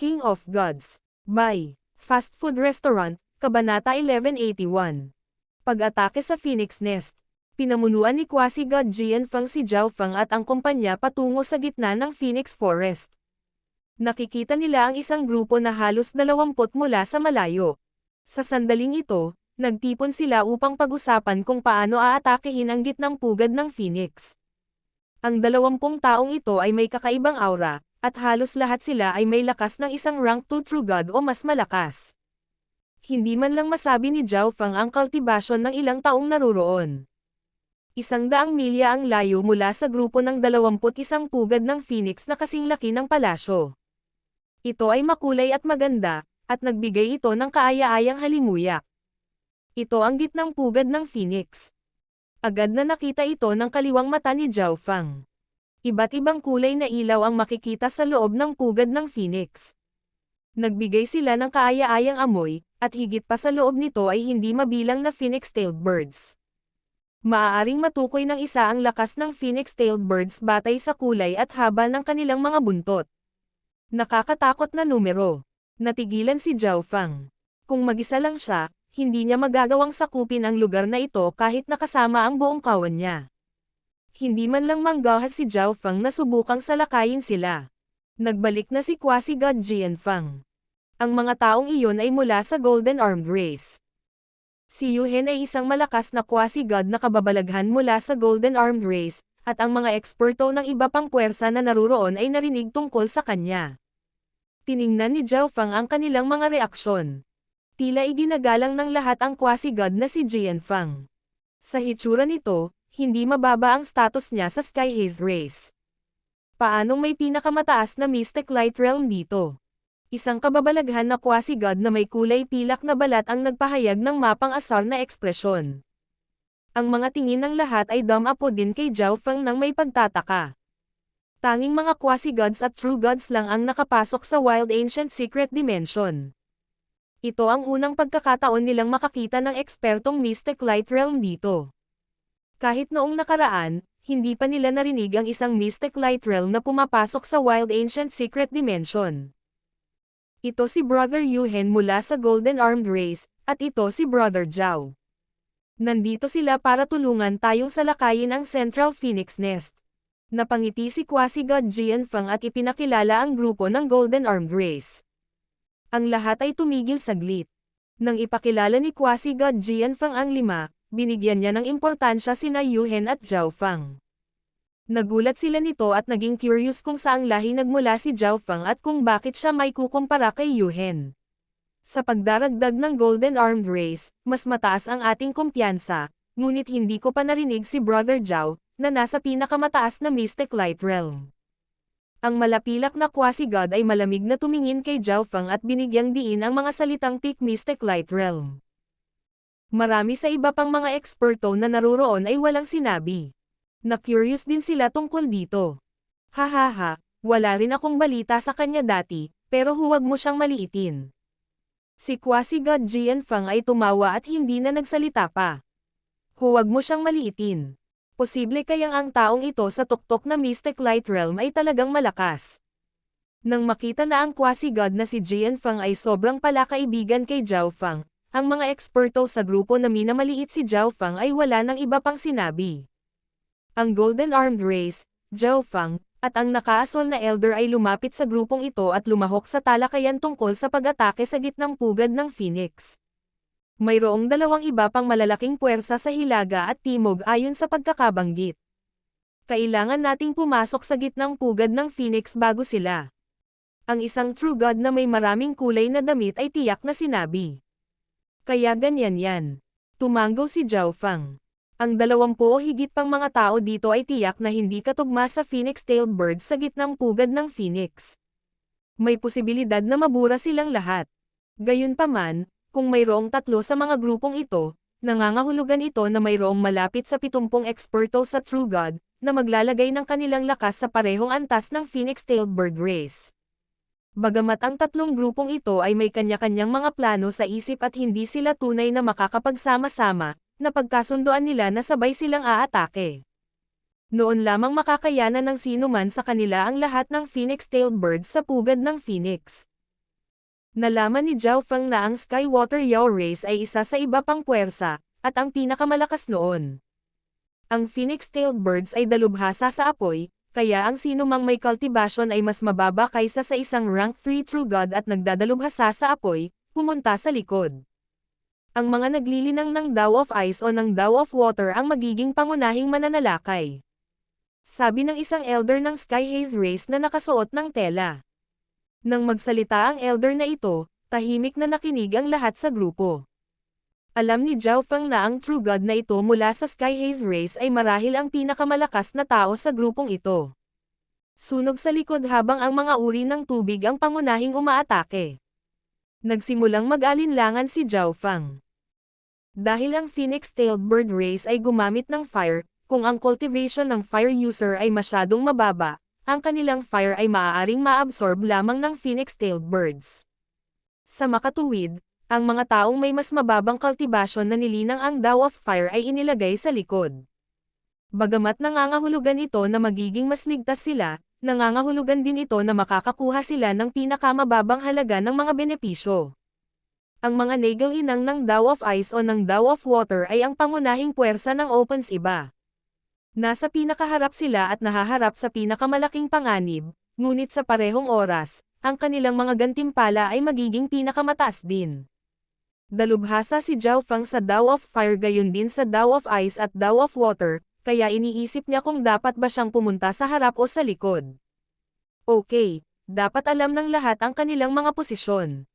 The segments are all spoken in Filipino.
King of Gods. By Fast Food Restaurant, Kabanata 1181. Pag-atake sa Phoenix Nest. Pinamunuan ni Quasi-God Jianfeng si Zhao Feng at ang kumpanya patungo sa gitna ng Phoenix Forest. Nakikita nila ang isang grupo na halos 20 mula sa malayo. Sa sandaling ito, nagtipon sila upang pag-usapan kung paano aatakehin ang gitnang pugad ng Phoenix. Ang 20 taong ito ay may kakaibang aura, at halos lahat sila ay may lakas ng isang rank 2 True God o mas malakas. Hindi man lang masabi ni Zhao Feng ang kultibasyon ng ilang taong naruroon. 100 milya ang layo mula sa grupo ng 21 pugad ng Phoenix na kasing laki ng palasyo. Ito ay makulay at maganda, at nagbigay ito ng kaaya-ayang halimuyak. Ito ang gitnang pugad ng Phoenix. Agad na nakita ito ng kaliwang mata ni Zhao Feng. Iba't ibang kulay na ilaw ang makikita sa loob ng pugad ng Phoenix. Nagbigay sila ng kaaya-ayang amoy, at higit pa sa loob nito ay hindi mabilang na phoenix-tailed birds. Maaaring matukoy ng isa ang lakas ng phoenix-tailed birds batay sa kulay at haba ng kanilang mga buntot. Nakakatakot na numero. Natigilan si Zhao Feng. Kung mag-isa lang siya, hindi niya magagawang sakupin ang lugar na ito kahit nakasama ang buong kawan niya. Hindi man lang manggahas si Zhao Feng na subukang salakayin sila. Nagbalik na si Quasi-God Jianfeng. Ang mga taong iyon ay mula sa Golden Armed Race. Si Yuhen ay isang malakas na Quasi-God na kababalaghan mula sa Golden Armed Race, at ang mga eksperto ng iba pang puwersa na naruroon ay narinig tungkol sa kanya. Tiningnan ni Zhao Feng ang kanilang mga reaksyon. Tila iginagalang ng lahat ang Quasi-God na si Jianfeng. Sa hitsura nito, hindi mababa ang status niya sa Sky Haze Race. Paanong may pinakamataas na Mystic Light Realm dito? Isang kababalaghan na Quasi-God na may kulay pilak na balat ang nagpahayag ng mapang asar na ekspresyon. Ang mga tingin ng lahat ay dumapo din kay Zhao Feng nang may pagtataka. Tanging mga Quasi-Gods at True Gods lang ang nakapasok sa Wild Ancient Secret Dimension. Ito ang unang pagkakataon nilang makakita ng ekspertong Mystic Light Realm dito. Kahit noong nakaraan, hindi pa nila narinig ang isang Mystic Light Realm na pumapasok sa Wild Ancient Secret Dimension. Ito si Brother Yuhen mula sa Golden Armed Race, at ito si Brother Zhao. Nandito sila para tulungan tayong salakayin ang Central Phoenix Nest. Napangiti si Quasi-God Jianfeng at ipinakilala ang grupo ng Golden Armed Race. Ang lahat ay tumigil saglit. Nang ipakilala ni Quasi-God Jianfeng ang 5, binigyan niya ng importansya sina Yuhen at Zhao Feng. Nagulat sila nito at naging curious kung saang lahi nagmula si Zhao Feng at kung bakit siya may kukumpara kay Yuhen. Sa pagdaragdag ng Golden Armed Race, mas mataas ang ating kumpiyansa, ngunit hindi ko pa narinig si Brother Zhao, na nasa pinakamataas na Mystic Light Realm. Ang malapilak na Quasi-God ay malamig na tumingin kay Zhao Feng at binigyang diin ang mga salitang Peak Mystic Light Realm. Marami sa iba pang mga eksperto na naruroon ay walang sinabi. Na-curious din sila tungkol dito. Hahaha, wala rin akong balita sa kanya dati, pero huwag mo siyang maliitin. Si Quasi-God Jianfeng ay tumawa at hindi na nagsalita pa. Huwag mo siyang maliitin. Posible kayang ang taong ito sa tuktok na Mystic Light Realm ay talagang malakas. Nang makita na ang Quasi-God na si Jianfeng ay sobrang palakaibigan kay Zhao Feng, ang mga eksperto sa grupo na minamaliit si Zhao Feng ay wala ng iba pang sinabi. Ang Golden Armed Race, Zhao Feng, at ang nakaasol na Elder ay lumapit sa grupong ito at lumahok sa talakayan tungkol sa pag-atake sa gitnang pugad ng Phoenix. Mayroong 2 iba pang malalaking puwersa sa Hilaga at Timog ayon sa pagkakabanggit. Kailangan nating pumasok sa gitnang pugad ng Phoenix bago sila. Ang isang True God na may maraming kulay na damit ay tiyak na sinabi. Kaya ganyan yan. Tumanggaw si Zhao Feng. Ang 20 o higit pang mga tao dito ay tiyak na hindi katugma sa Phoenix-tailed birds sa gitnang pugad ng Phoenix. May posibilidad na mabura silang lahat. Gayunpaman, kung mayroong 3 sa mga grupong ito, nangangahulugan ito na mayroong malapit sa 70 eksperto sa True God, na maglalagay ng kanilang lakas sa parehong antas ng Phoenix-tailed bird race. Bagamat ang 3 grupong ito ay may kanya-kanyang mga plano sa isip at hindi sila tunay na makakapagsama-sama, napagkasundoan nila na sabay silang aatake. Noon lamang makakayanan ng sinuman sa kanila ang lahat ng Phoenix-tailed birds sa pugad ng Phoenix. Nalaman ni Zhao Feng na ang Skywater Yao race ay isa sa iba pang puwersa, at ang pinakamalakas noon. Ang Phoenix-tailed birds ay dalubhasa sa apoy, kaya ang sino mang may cultivation ay mas mababa kaysa sa isang rank 3 true god at nagdadalubhasa sa apoy, pumunta sa likod. Ang mga naglilinang ng Dao of Ice o ng Dao of Water ang magiging pangunahing mananalakay. Sabi ng isang elder ng Sky Haze race na nakasuot ng tela. Nang magsalita ang elder na ito, tahimik na nakinig ang lahat sa grupo. Alam ni Zhao Feng na ang true god na ito mula sa Sky Haze race ay marahil ang pinakamalakas na tao sa grupong ito. Sunog sa likod habang ang mga uri ng tubig ang pangunahing umaatake. Nagsimulang mag-alinlangan si Zhao Feng. Dahil ang Phoenix-tailed bird race ay gumamit ng fire, kung ang cultivation ng fire user ay masyadong mababa, ang kanilang fire ay maaaring maabsorb lamang ng Phoenix-tailed birds. Sa makatuwid, ang mga taong may mas mababang cultivation na nilinang ang Dao of Fire ay inilagay sa likod. Bagamat nangangahulugan ito na magiging mas ligtas sila, nangangahulugan din ito na makakakuha sila ng pinakamababang halaga ng mga benepisyo. Ang mga nagal-inang ng Dao of Ice o ng Dao of Water ay ang pangunahing puwersa ng Opens iba. Nasa pinakaharap sila at nahaharap sa pinakamalaking panganib, ngunit sa parehong oras, ang kanilang mga gantimpala ay magiging pinakamataas din. Dalubhasa si Zhao Feng sa Dao of Fire gayon din sa Dao of Ice at Dao of Water, kaya iniisip niya kung dapat ba siyang pumunta sa harap o sa likod. Okay, dapat alam ng lahat ang kanilang mga posisyon.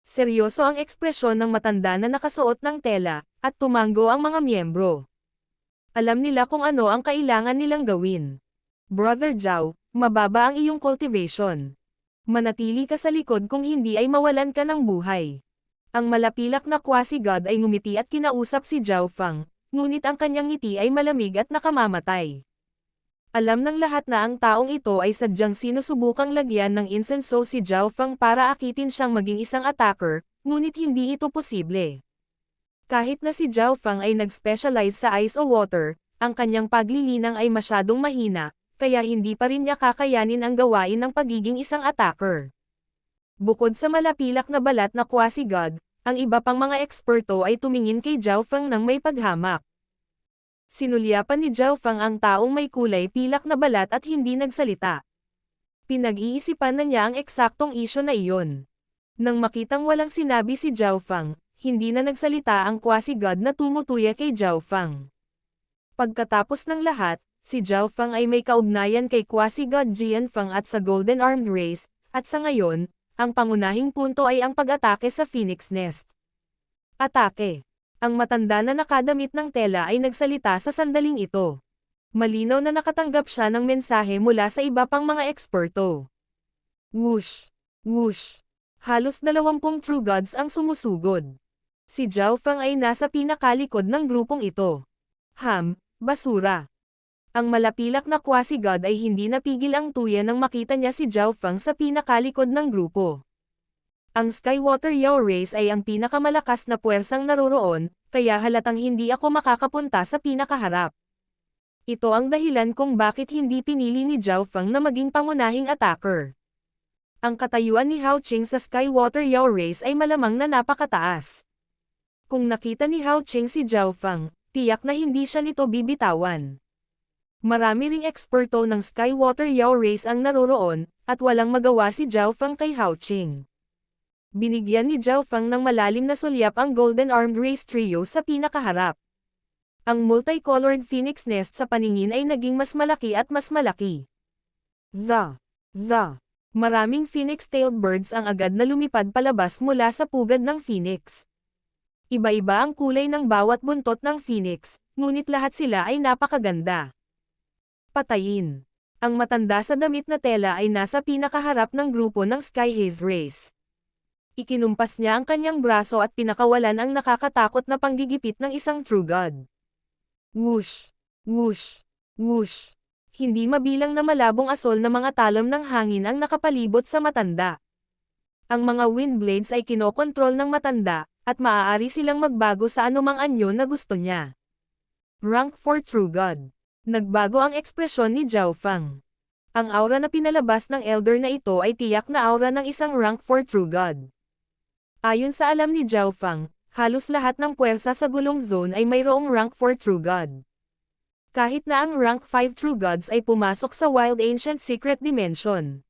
Seryoso ang ekspresyon ng matanda na nakasuot ng tela, at tumango ang mga miyembro. Alam nila kung ano ang kailangan nilang gawin. Brother Zhao, mababa ang iyong cultivation. Manatili ka sa likod kung hindi ay mawalan ka ng buhay. Ang malapilak na quasi-god ay ngumiti at kinausap si Zhao Feng, ngunit ang kanyang ngiti ay malamig at nakamamatay. Alam ng lahat na ang taong ito ay sadyang sinusubukang lagyan ng insenso si Zhao Feng para akitin siyang maging isang attacker, ngunit hindi ito posible. Kahit na si Zhao Feng ay nag-specialize sa ice o water, ang kanyang paglilinang ay masyadong mahina, kaya hindi pa rin niya kakayanin ang gawain ng pagiging isang attacker. Bukod sa malapilak na balat na quasi-god, ang iba pang mga eksperto ay tumingin kay Zhao Feng ng may paghamak. Sinulyapan ni Zhao Feng ang taong may kulay pilak na balat at hindi nagsalita. Pinag-iisipan na niya ang eksaktong isyo na iyon. Nang makitang walang sinabi si Zhao Feng, hindi na nagsalita ang quasi-god na tumutuya kay Zhao Feng. Pagkatapos ng lahat, si Zhao Feng ay may kaugnayan kay quasi-god Jian Feng at sa Golden Armed Race, at sa ngayon, ang pangunahing punto ay ang pag-atake sa Phoenix Nest. Atake. Ang matanda na nakadamit ng tela ay nagsalita sa sandaling ito. Malinaw na nakatanggap siya ng mensahe mula sa iba pang mga eksperto. Whoosh! Whoosh! Halos 20 true gods ang sumusugod. Si Zhao Feng ay nasa pinakalikod ng grupong ito. Basura. Ang malapilak na quasi-god ay hindi napigil ang tuya nang makita niya si Zhao Feng sa pinakalikod ng grupo. Ang Skywater Yao race ay ang pinakamalakas na puwersang naroroon, kaya halatang hindi ako makakapunta sa pinakaharap. Ito ang dahilan kung bakit hindi pinili ni Zhao Feng na maging pangunahing attacker. Ang katayuan ni Hao Qing sa Skywater Yao race ay malamang na napakataas. Kung nakita ni Hao Qing si Zhao Feng, tiyak na hindi siya nito bibitawan. Marami ring eksperto ng Skywater Yao race ang naroroon, at walang magawa si Zhao Feng kay Hao Qing. Binigyan ni Zhao Feng ng malalim na sulyap ang Golden Armed Race Trio sa pinakaharap. Ang multicolored Phoenix Nest sa paningin ay naging mas malaki at mas malaki. Maraming Phoenix-tailed birds ang agad na lumipad palabas mula sa pugad ng Phoenix. Iba-iba ang kulay ng bawat buntot ng Phoenix, ngunit lahat sila ay napakaganda. Patayin. Ang matanda sa damit na tela ay nasa pinakaharap ng grupo ng Sky Haze race. Ikinumpas niya ang kanyang braso at pinakawalan ang nakakatakot na panggigipit ng isang true god. Whoosh! Whoosh! Whoosh! Hindi mabilang na malabong asol na mga talom ng hangin ang nakapalibot sa matanda. Ang mga wind blades ay kinokontrol ng matanda, at maaari silang magbago sa anumang anyo na gusto niya. Rank 4 True God. Nagbago ang ekspresyon ni Zhao Feng. Ang aura na pinalabas ng elder na ito ay tiyak na aura ng isang rank 4 True God. Ayon sa alam ni Zhao Fang, halos lahat ng puwersa sa gulong zone ay mayroong rank 4 True God. Kahit na ang rank 5 True Gods ay pumasok sa Wild Ancient Secret Dimension.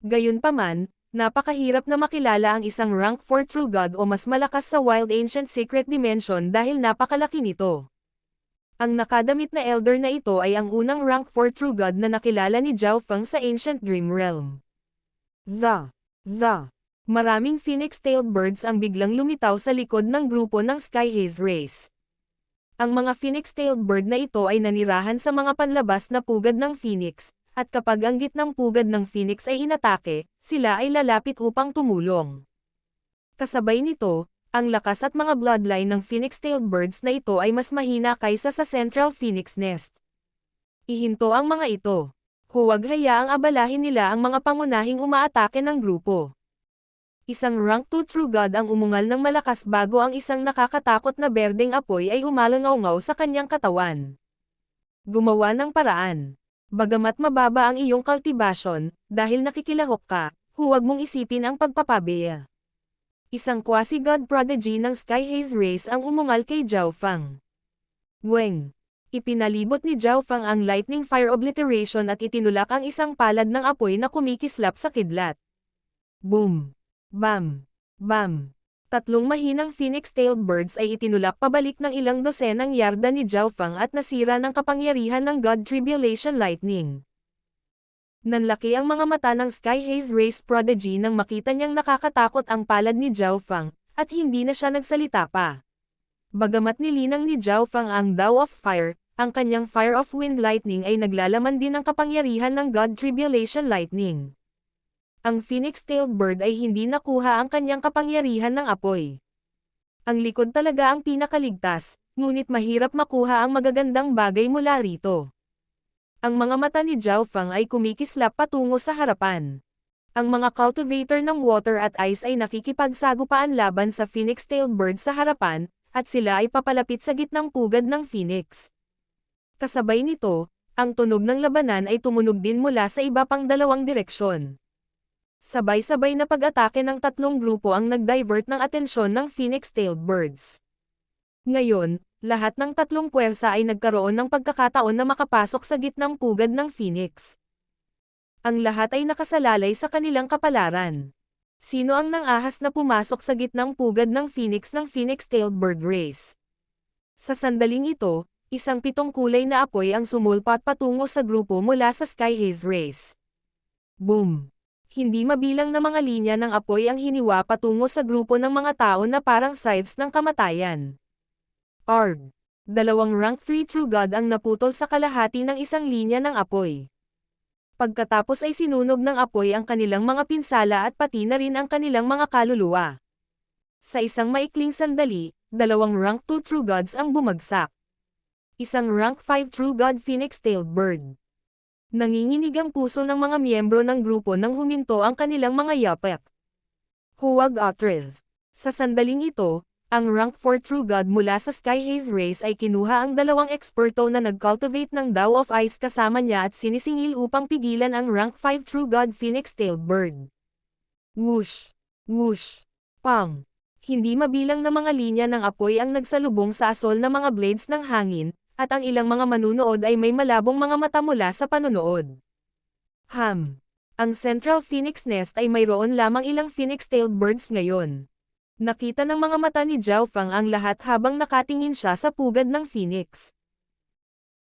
Gayunpaman, napakahirap na makilala ang isang rank 4 True God o mas malakas sa Wild Ancient Secret Dimension dahil napakalaki nito. Ang nakadamit na elder na ito ay ang unang rank 4 True God na nakilala ni Zhao Feng sa Ancient Dream Realm. Maraming phoenix-tailed birds ang biglang lumitaw sa likod ng grupo ng Sky Haze Race. Ang mga phoenix-tailed bird na ito ay nanirahan sa mga panlabas na pugad ng phoenix, at kapag ang gitnang pugad ng phoenix ay inatake, sila ay lalapit upang tumulong. Kasabay nito, ang lakas at mga bloodline ng phoenix-tailed birds na ito ay mas mahina kaysa sa Central Phoenix Nest. Ihinto ang mga ito. Huwag hayaang abalahin nila ang mga pangunahing umaatake ng grupo. Isang rank 2 True God ang umungal ng malakas bago ang isang nakakatakot na berdeng apoy ay umalangaw-ngaw sa kanyang katawan. Gumawa ng paraan. Bagamat mababa ang iyong kultibasyon, dahil nakikilahok ka, huwag mong isipin ang pagpapabeya. Isang quasi-god prodigy ng Sky Haze Race ang umungal kay Zhao Fang. Weng. Ipinalibot ni Zhao Fang ang Lightning Fire Obliteration at itinulak ang isang palad ng apoy na kumikislap sa kidlat. Boom! Bam! Bam! Tatlong mahinang phoenix-tailed birds ay itinulak pabalik ng ilang dosenang yarda ni Zhao Fang at nasira ng kapangyarihan ng God Tribulation Lightning. Nanlaki ang mga mata ng Sky Haze Race Prodigy nang makita niyang nakakatakot ang palad ni Zhao Fang, at hindi na siya nagsalita pa. Bagamat nilinang ni Zhao Fang ang Dao of Fire, ang kanyang Fire of Wind Lightning ay naglalaman din ng kapangyarihan ng God Tribulation Lightning. Ang phoenix-tailed bird ay hindi nakuha ang kanyang kapangyarihan ng apoy. Ang likod talaga ang pinakaligtas, ngunit mahirap makuha ang magagandang bagay mula rito. Ang mga mata ni Zhao Fang ay kumikislap patungo sa harapan. Ang mga cultivator ng water at ice ay nakikipagsagupaan laban sa phoenix-tailed bird sa harapan, at sila ay papalapit sa gitnang pugad ng phoenix. Kasabay nito, ang tunog ng labanan ay tumunog din mula sa iba pang dalawang direksyon. Sabay-sabay na pag-atake ng tatlong grupo ang nag-divert ng atensyon ng phoenix-tailed birds. Ngayon, lahat ng tatlong puwersa ay nagkaroon ng pagkakataon na makapasok sa gitnang pugad ng phoenix. Ang lahat ay nakasalalay sa kanilang kapalaran. Sino ang nang-ahas na pumasok sa gitnang pugad ng phoenix ng phoenix-tailed bird race? Sa sandaling ito, isang 7 kulay na apoy ang sumulpat patungo sa grupo mula sa Sky Haze Race. Boom! Hindi mabilang na mga linya ng apoy ang hiniwa patungo sa grupo ng mga tao na parang scythes ng kamatayan. Arg! Dalawang rank 3 True God ang naputol sa kalahati ng isang linya ng apoy. Pagkatapos ay sinunog ng apoy ang kanilang mga pinsala at pati na rin ang kanilang mga kaluluwa. Sa isang maikling sandali, dalawang rank 2 True Gods ang bumagsak. Isang rank 5 True God Phoenix-tailed bird. Nanginginig ang puso ng mga miyembro ng grupo nang huminto ang kanilang mga yapek. Huwag Atres. Sa sandaling ito, ang rank 4 True God mula sa Sky Haze Race ay kinuha ang dalawang eksperto na nag-cultivate ng Dao of Ice kasama niya at sinisingil upang pigilan ang rank 5 True God Phoenix-tailed bird. Whoosh! Whoosh! Pang! Hindi mabilang na mga linya ng apoy ang nagsalubong sa asol na mga blades ng hangin, at ang ilang mga manunood ay may malabong mga mata mula sa panonood. Ang Central Phoenix Nest ay mayroon lamang ilang phoenix-tailed birds ngayon. Nakita ng mga mata ni Zhao Fang ang lahat habang nakatingin siya sa pugad ng phoenix.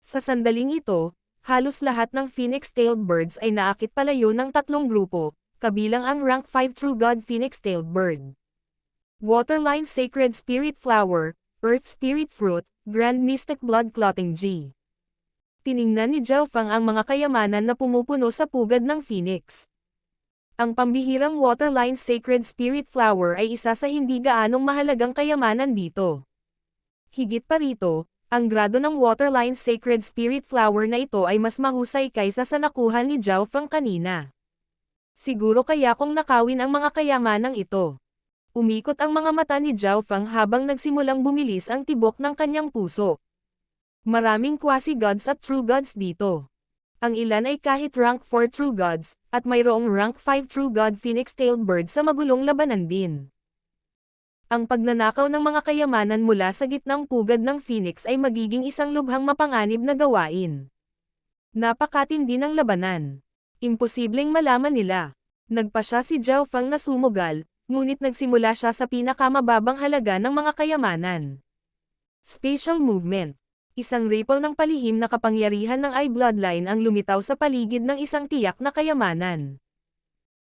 Sa sandaling ito, halos lahat ng phoenix-tailed birds ay naakit palayo ng tatlong grupo, kabilang ang rank 5 True God Phoenix-tailed bird. Waterline Sacred Spirit Flower, Earth Spirit Fruit, Grand Mystic Blood Clotting G. Tiningnan ni Zhao Fang ang mga kayamanan na pumupuno sa pugad ng phoenix. Ang pambihirang Waterline Sacred Spirit Flower ay isa sa hindi gaanong mahalagang kayamanan dito. Higit pa rito, ang grado ng Waterline Sacred Spirit Flower na ito ay mas mahusay kaysa sa nakuha ni Zhao Fang kanina. Siguro kaya kung nakawin ang mga kayamanang ito. Umikot ang mga mata ni Zhao Fang habang nagsimulang bumilis ang tibok ng kanyang puso. Maraming quasi-gods at true gods dito. Ang ilan ay kahit rank 4 True Gods, at mayroong rank 5 True God Phoenix-tailed bird sa magulong labanan din. Ang pagnanakaw ng mga kayamanan mula sa gitnang pugad ng Phoenix ay magiging isang lubhang mapanganib na gawain. Napakatindi ng labanan. Imposibleng malaman nila. Nagpasya si Zhao Feng na sumugal, ngunit nagsimula siya sa pinakamababang halaga ng mga kayamanan. Spatial movement. Isang ripple ng palihim na kapangyarihan ng eye bloodline ang lumitaw sa paligid ng isang tiyak na kayamanan.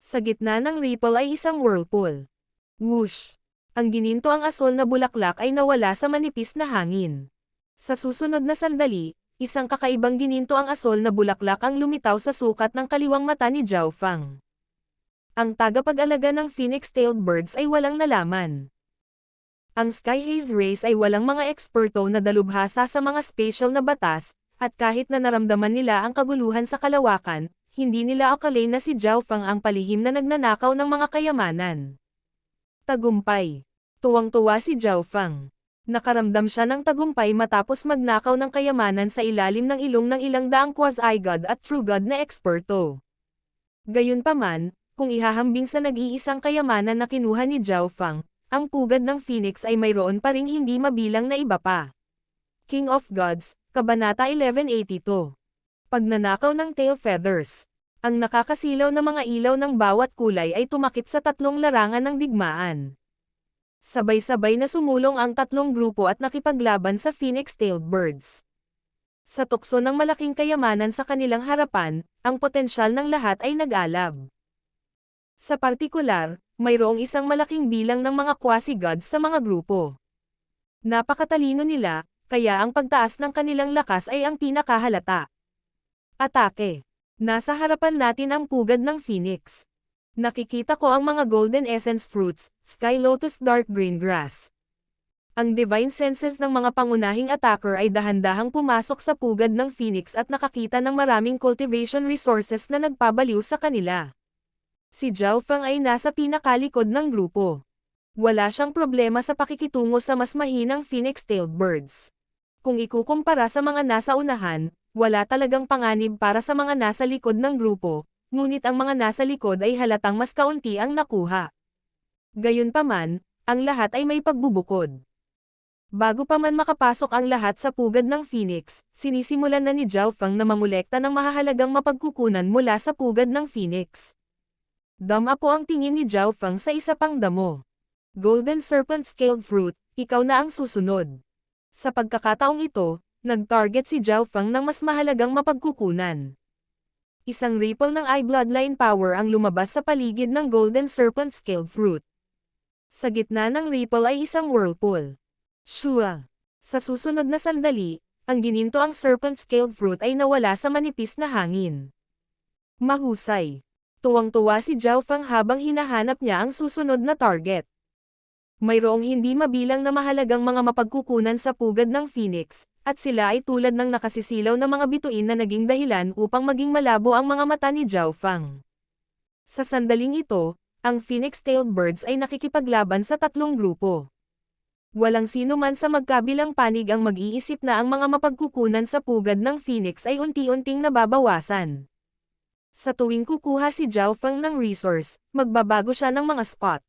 Sa gitna ng ripple ay isang whirlpool. Whoosh! Ang gininto ang asol na bulaklak ay nawala sa manipis na hangin. Sa susunod na sandali, isang kakaibang gininto ang asol na bulaklak ang lumitaw sa sukat ng kaliwang mata ni Zhao Feng. Ang tagapag-alaga ng phoenix-tailed birds ay walang nalaman. Ang Sky Haze Race ay walang mga eksperto na dalubhasa sa mga spatial na batas, at kahit na naramdaman nila ang kaguluhan sa kalawakan, hindi nila akalain na si Zhao Feng ang palihim na nagnanakaw ng mga kayamanan. Tagumpay. Tuwang-tuwa si Zhao Feng. Nakaramdam siya ng tagumpay matapos magnakaw ng kayamanan sa ilalim ng ilong ng ilang daang quasi-god at true god na eksperto. Gayunpaman, kung ihahambing sa nag-iisang kayamanan na kinuha ni Zhao Feng, ang pugad ng Phoenix ay mayroon pa ring hindi mabilang na iba pa. King of Gods, Kabanata 1182. Pagnanakaw ng tail feathers. Ang nakakasilaw na mga ilaw ng bawat kulay ay tumakip sa tatlong larangan ng digmaan. Sabay-sabay na sumulong ang tatlong grupo at nakipaglaban sa phoenix-tailed birds. Sa tukso ng malaking kayamanan sa kanilang harapan, ang potensyal ng lahat ay nag-alab. Sa partikular, mayroong isang malaking bilang ng mga quasi-gods sa mga grupo. Napakatalino nila, kaya ang pagtaas ng kanilang lakas ay ang pinakahalata. Atake. Nasa harapan natin ang pugad ng Phoenix. Nakikita ko ang mga golden essence fruits, sky lotus dark green grass. Ang divine senses ng mga pangunahing attacker ay dahan-dahang pumasok sa pugad ng Phoenix at nakakita ng maraming cultivation resources na nagpabaliw sa kanila. Si Zhao Feng ay nasa pinakalikod ng grupo. Wala siyang problema sa pakikitungo sa mas mahinang phoenix-tailed birds. Kung ikukumpara sa mga nasa unahan, wala talagang panganib para sa mga nasa likod ng grupo, ngunit ang mga nasa likod ay halatang mas kaunti ang nakuha. Gayunpaman, ang lahat ay may pagbubukod. Bago pa man makapasok ang lahat sa pugad ng Phoenix, sinisimulan na ni Zhao Feng na mangolekta ng mahahalagang mapagkukunan mula sa pugad ng Phoenix. Dama po ang tingin ni Zhao Feng sa isa pang damo. Golden Serpent Scaled Fruit, ikaw na ang susunod. Sa pagkakataong ito, nag-target si Zhao Feng ng mas mahalagang mapagkukunan. Isang ripple ng eye bloodline power ang lumabas sa paligid ng Golden Serpent Scaled Fruit. Sa gitna ng ripple ay isang whirlpool. Shua! Sa susunod na sandali, ang gininto ang Serpent Scaled Fruit ay nawala sa manipis na hangin. Mahusay! Tuwang-tuwa si Zhao Feng habang hinahanap niya ang susunod na target. Mayroong hindi mabilang na mahalagang mga mapagkukunan sa pugad ng Phoenix, at sila ay tulad ng nakasisilaw na mga bituin na naging dahilan upang maging malabo ang mga mata ni Zhao Feng. Sa sandaling ito, ang phoenix-tailed birds ay nakikipaglaban sa tatlong grupo. Walang sino man sa magkabilang panig ang mag-iisip na ang mga mapagkukunan sa pugad ng Phoenix ay unti-unting nababawasan. Sa tuwing kukuha si Zhao Feng ng resource, magbabago siya ng mga spot.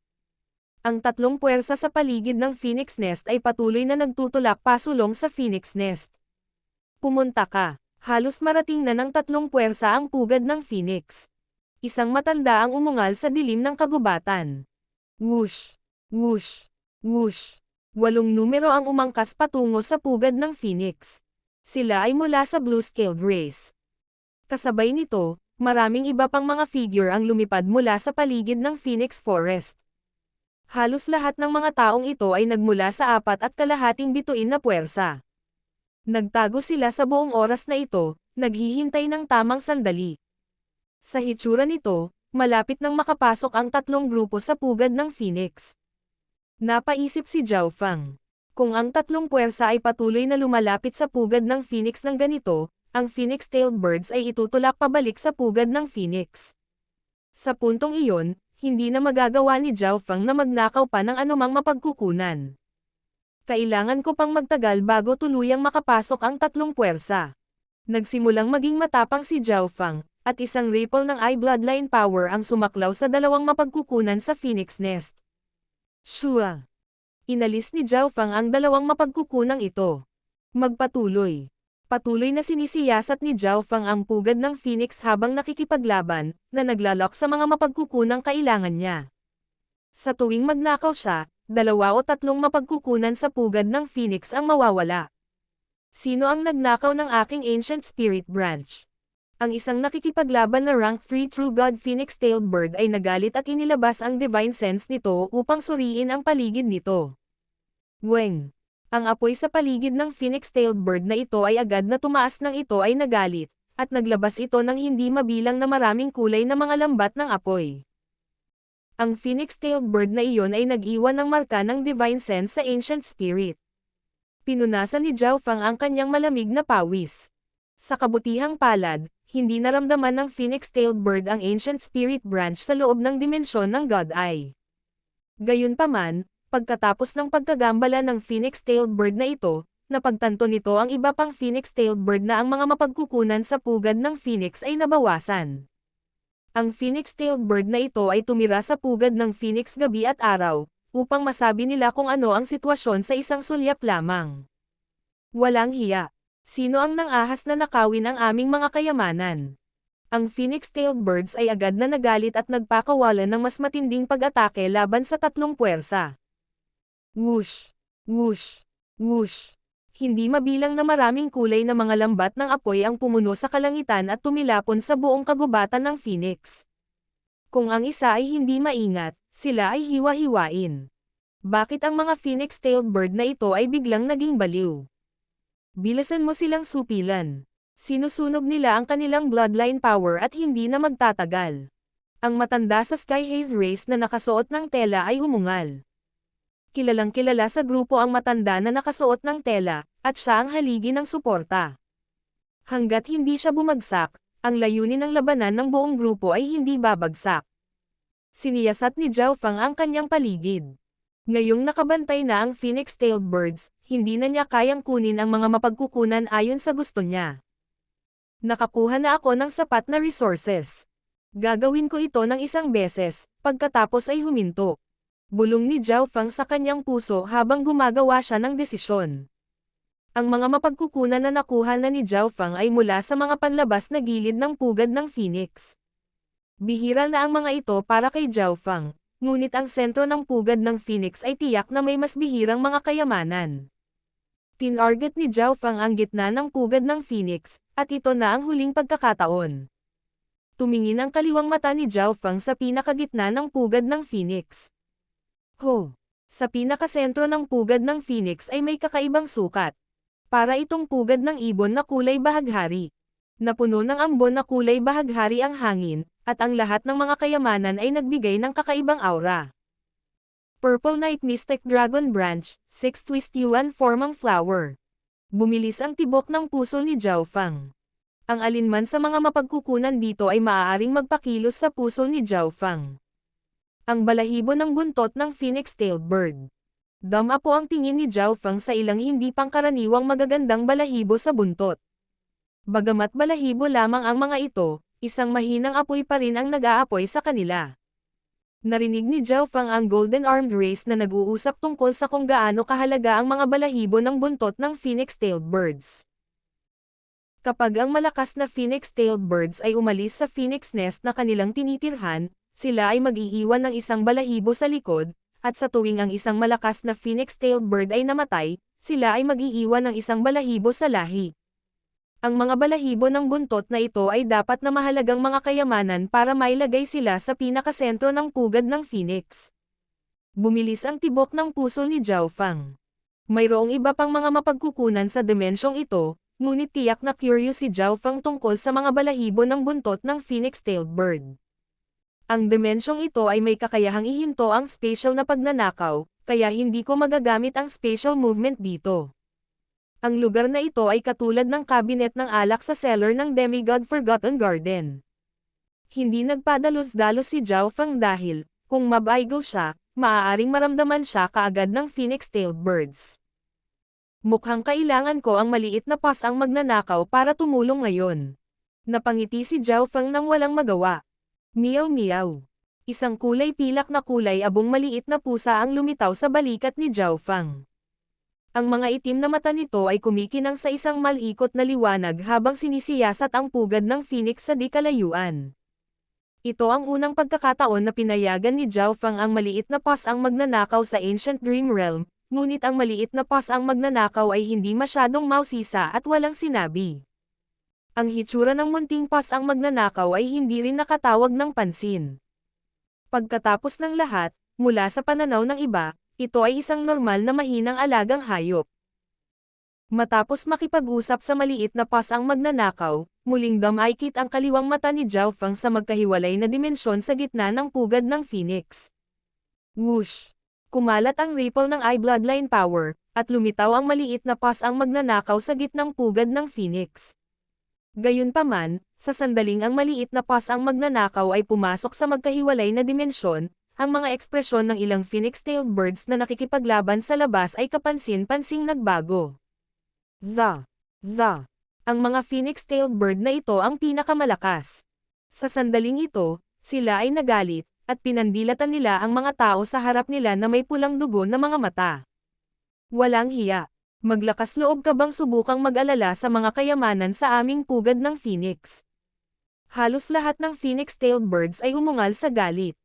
Ang tatlong puwersa sa paligid ng Phoenix Nest ay patuloy na nagtutulak pasulong sa Phoenix Nest. Pumunta ka. Halos marating na ng tatlong puwersa ang pugad ng Phoenix. Isang matanda ang umungal sa dilim ng kagubatan. Whoosh! Whoosh! Whoosh! 8 numero ang umangkas patungo sa pugad ng Phoenix. Sila ay mula sa Blue-Scaled Race. Kasabay nito, maraming iba pang mga figure ang lumipad mula sa paligid ng Phoenix Forest. Halos lahat ng mga taong ito ay nagmula sa 4.5 bituin na puwersa. Nagtago sila sa buong oras na ito, naghihintay ng tamang sandali. Sa hitsura nito, malapit nang makapasok ang tatlong grupo sa pugad ng Phoenix. Napaisip si Zhao Feng. Kung ang tatlong puwersa ay patuloy na lumalapit sa pugad ng Phoenix ng ganito, ang phoenix-tailed birds ay itutulak pabalik sa pugad ng Phoenix. Sa puntong iyon, hindi na magagawa ni Zhao Feng na magnakaw pa ng anumang mapagkukunan. Kailangan ko pang magtagal bago tuluyang makapasok ang tatlong puwersa. Nagsimulang maging matapang si Zhao Feng, at isang ripple ng eye bloodline power ang sumaklaw sa dalawang mapagkukunan sa Phoenix Nest. Shua! Inalis ni Zhao Fang ang dalawang mapagkukunang ito. Magpatuloy. Patuloy na sinisiyasat ni Zhao Fang ang pugad ng Phoenix habang nakikipaglaban, na naglalok sa mga mapagkukunang kailangan niya. Sa tuwing magnakaw siya, 2 o 3 mapagkukunan sa pugad ng Phoenix ang mawawala. Sino ang nagnakaw ng aking Ancient Spirit Branch? Ang isang nakikipaglaban na rank 3 True God Phoenix-tailed bird ay nagalit at inilabas ang Divine Sense nito upang suriin ang paligid nito. Weng! Ang apoy sa paligid ng Phoenix-tailed bird na ito ay agad na tumaas nang ito ay nagalit, at naglabas ito ng hindi mabilang na maraming kulay na mga lambat ng apoy. Ang Phoenix-tailed bird na iyon ay nag-iwan ng marka ng Divine Sense sa Ancient Spirit. Pinunasan ni Zhao Fang ang kanyang malamig na pawis. Sa kabutihang palad, hindi naramdaman ng Phoenix-tailed bird ang Ancient Spirit Branch sa loob ng dimensyon ng God Eye. Gayunpaman, pagkatapos ng pagkagambala ng Phoenix-tailed bird na ito, napagtanto nito ang iba pang Phoenix-tailed bird na ang mga mapagkukunan sa pugad ng Phoenix ay nabawasan. Ang Phoenix-tailed bird na ito ay tumira sa pugad ng Phoenix gabi at araw, upang masabi nila kung ano ang sitwasyon sa isang sulyap lamang. Walang hiya. Sino ang nangahas na nakawin ang aming mga kayamanan? Ang Phoenix-tailed birds ay agad na nagalit at nagpakawalan ng mas matinding pag-atake laban sa 3 puwersa. Whoosh! Whoosh! Whoosh! Hindi mabilang na maraming kulay na mga lambat ng apoy ang pumuno sa kalangitan at tumilapon sa buong kagubatan ng Phoenix. Kung ang isa ay hindi maingat, sila ay hiwa-hiwain. Bakit ang mga Phoenix-tailed bird na ito ay biglang naging baliw? Bilisan mo silang supilan. Sinusunog nila ang kanilang bloodline power at hindi na magtatagal. Ang matanda sa Sky Haze race na nakasuot ng tela ay umungal. Kilalang kilala sa grupo ang matanda na nakasuot ng tela, at siya ang haligi ng suporta. Hanggat hindi siya bumagsak, ang layunin ng labanan ng buong grupo ay hindi babagsak. Siniyasat ni Zhao Fang ang kanyang paligid. Ngayong nakabantay na ang Phoenix-tailed birds, hindi na niya kayang kunin ang mga mapagkukunan ayon sa gusto niya. Nakakuha na ako ng sapat na resources. Gagawin ko ito ng 1 beses, pagkatapos ay huminto. Bulong ni Zhao Fang sa kanyang puso habang gumagawa siya ng desisyon. Ang mga mapagkukunan na nakuha na ni Zhao Fang ay mula sa mga panlabas na gilid ng pugad ng Phoenix. Bihira na ang mga ito para kay Zhao Fang, ngunit ang sentro ng pugad ng Phoenix ay tiyak na may mas bihirang mga kayamanan. Tinarget ni Zhao Fang ang gitna ng pugad ng Phoenix, at ito na ang huling pagkakataon. Tumingin ang kaliwang mata ni Zhao Fang sa pinakagitna ng pugad ng Phoenix. Ho! Sa pinakasentro ng pugad ng Phoenix ay may kakaibang sukat. Para itong pugad ng ibon na kulay bahaghari. Napuno ng ambon na kulay bahaghari ang hangin, at ang lahat ng mga kayamanan ay nagbigay ng kakaibang aura. Purple Night Mystic Dragon Branch, 6 Twist Yuan Formang Flower. Bumilis ang tibok ng puso ni Zhao Fang. Ang alinman sa mga mapagkukunan dito ay maaaring magpakilos sa puso ni Zhao Fang. Ang balahibo ng buntot ng Phoenix-tailed bird. Dama po ang tingin ni Zhao Fang sa ilang hindi pangkaraniwang magagandang balahibo sa buntot. Bagamat balahibo lamang ang mga ito, isang mahinang apoy pa rin ang nag-aapoy sa kanila. Narinig ni Zhao Fang ang Golden Armed Race na nag-uusap tungkol sa kung gaano kahalaga ang mga balahibo ng buntot ng Phoenix-tailed birds. Kapag ang malakas na Phoenix-tailed birds ay umalis sa Phoenix nest na kanilang tinitirhan, sila ay mag-iiwan ng isang balahibo sa likod, at sa tuwing ang isang malakas na Phoenix-tailed bird ay namatay, sila ay mag-iiwan ng isang balahibo sa lahi. Ang mga balahibo ng buntot na ito ay dapat na mahalagang mga kayamanan para mailagay sila sa pinakasentro ng pugad ng Phoenix. Bumilis ang tibok ng puso ni Zhao Fang. Mayroong iba pang mga mapagkukunan sa dimensyong ito, ngunit tiyak na curious si Zhao Fang tungkol sa mga balahibo ng buntot ng Phoenix-tailed bird. Ang dimensyong ito ay may kakayahang ihinto ang spatial na pagnanakaw, kaya hindi ko magagamit ang spatial movement dito. Ang lugar na ito ay katulad ng cabinet ng alak sa cellar ng Demigod Forgotten Garden. Hindi nagpadalos-dalos si Zhao Fang dahil, kung mabaigo siya, maaaring maramdaman siya kaagad ng Phoenix-tailed birds. Mukhang kailangan ko ang maliit na pas ang magnanakaw para tumulong ngayon. Napangiti si Zhao Fang nang walang magawa. Meow meow. Isang kulay pilak na kulay abong maliit na pusa ang lumitaw sa balikat ni Zhao Fang. Ang mga itim na mata nito ay kumikinang sa isang malikot na liwanag habang sinisiyasat ang pugad ng phoenix sa di kalayuan. Ito ang unang pagkakataon na pinayagan ni Zhao Fang ang maliit na pass ang magnanakaw sa Ancient Dream Realm, ngunit ang maliit na pass ang magnanakaw ay hindi masyadong mausisa at walang sinabi. Ang hitsura ng munting pass ang magnanakaw ay hindi rin nakatawag ng pansin. Pagkatapos ng lahat, mula sa pananaw ng iba, ito ay isang normal na mahinang alagang hayop. Matapos makipag-usap sa maliit na pass ang magnanakaw, muling dumaikit ang kaliwang mata ni Zhao Fang sa magkahiwalay na dimensyon sa gitna ng pugad ng phoenix. Whoosh! Kumalat ang ripple ng eye bloodline power, at lumitaw ang maliit na pass ang magnanakaw sa gitnang pugad ng phoenix. Gayunpaman, sa sandaling ang maliit na pass ang magnanakaw ay pumasok sa magkahiwalay na dimensyon, ang mga ekspresyon ng ilang phoenix-tailed birds na nakikipaglaban sa labas ay kapansin-pansing nagbago. Za! Za! Ang mga phoenix-tailed bird na ito ang pinakamalakas. Sa sandaling ito, sila ay nagalit, at pinandilatan nila ang mga tao sa harap nila na may pulang dugo na mga mata. Walang hiya. Maglakas loob ka bang subukang mag-alala sa mga kayamanan sa aming pugad ng phoenix? Halos lahat ng phoenix-tailed birds ay umungal sa galit.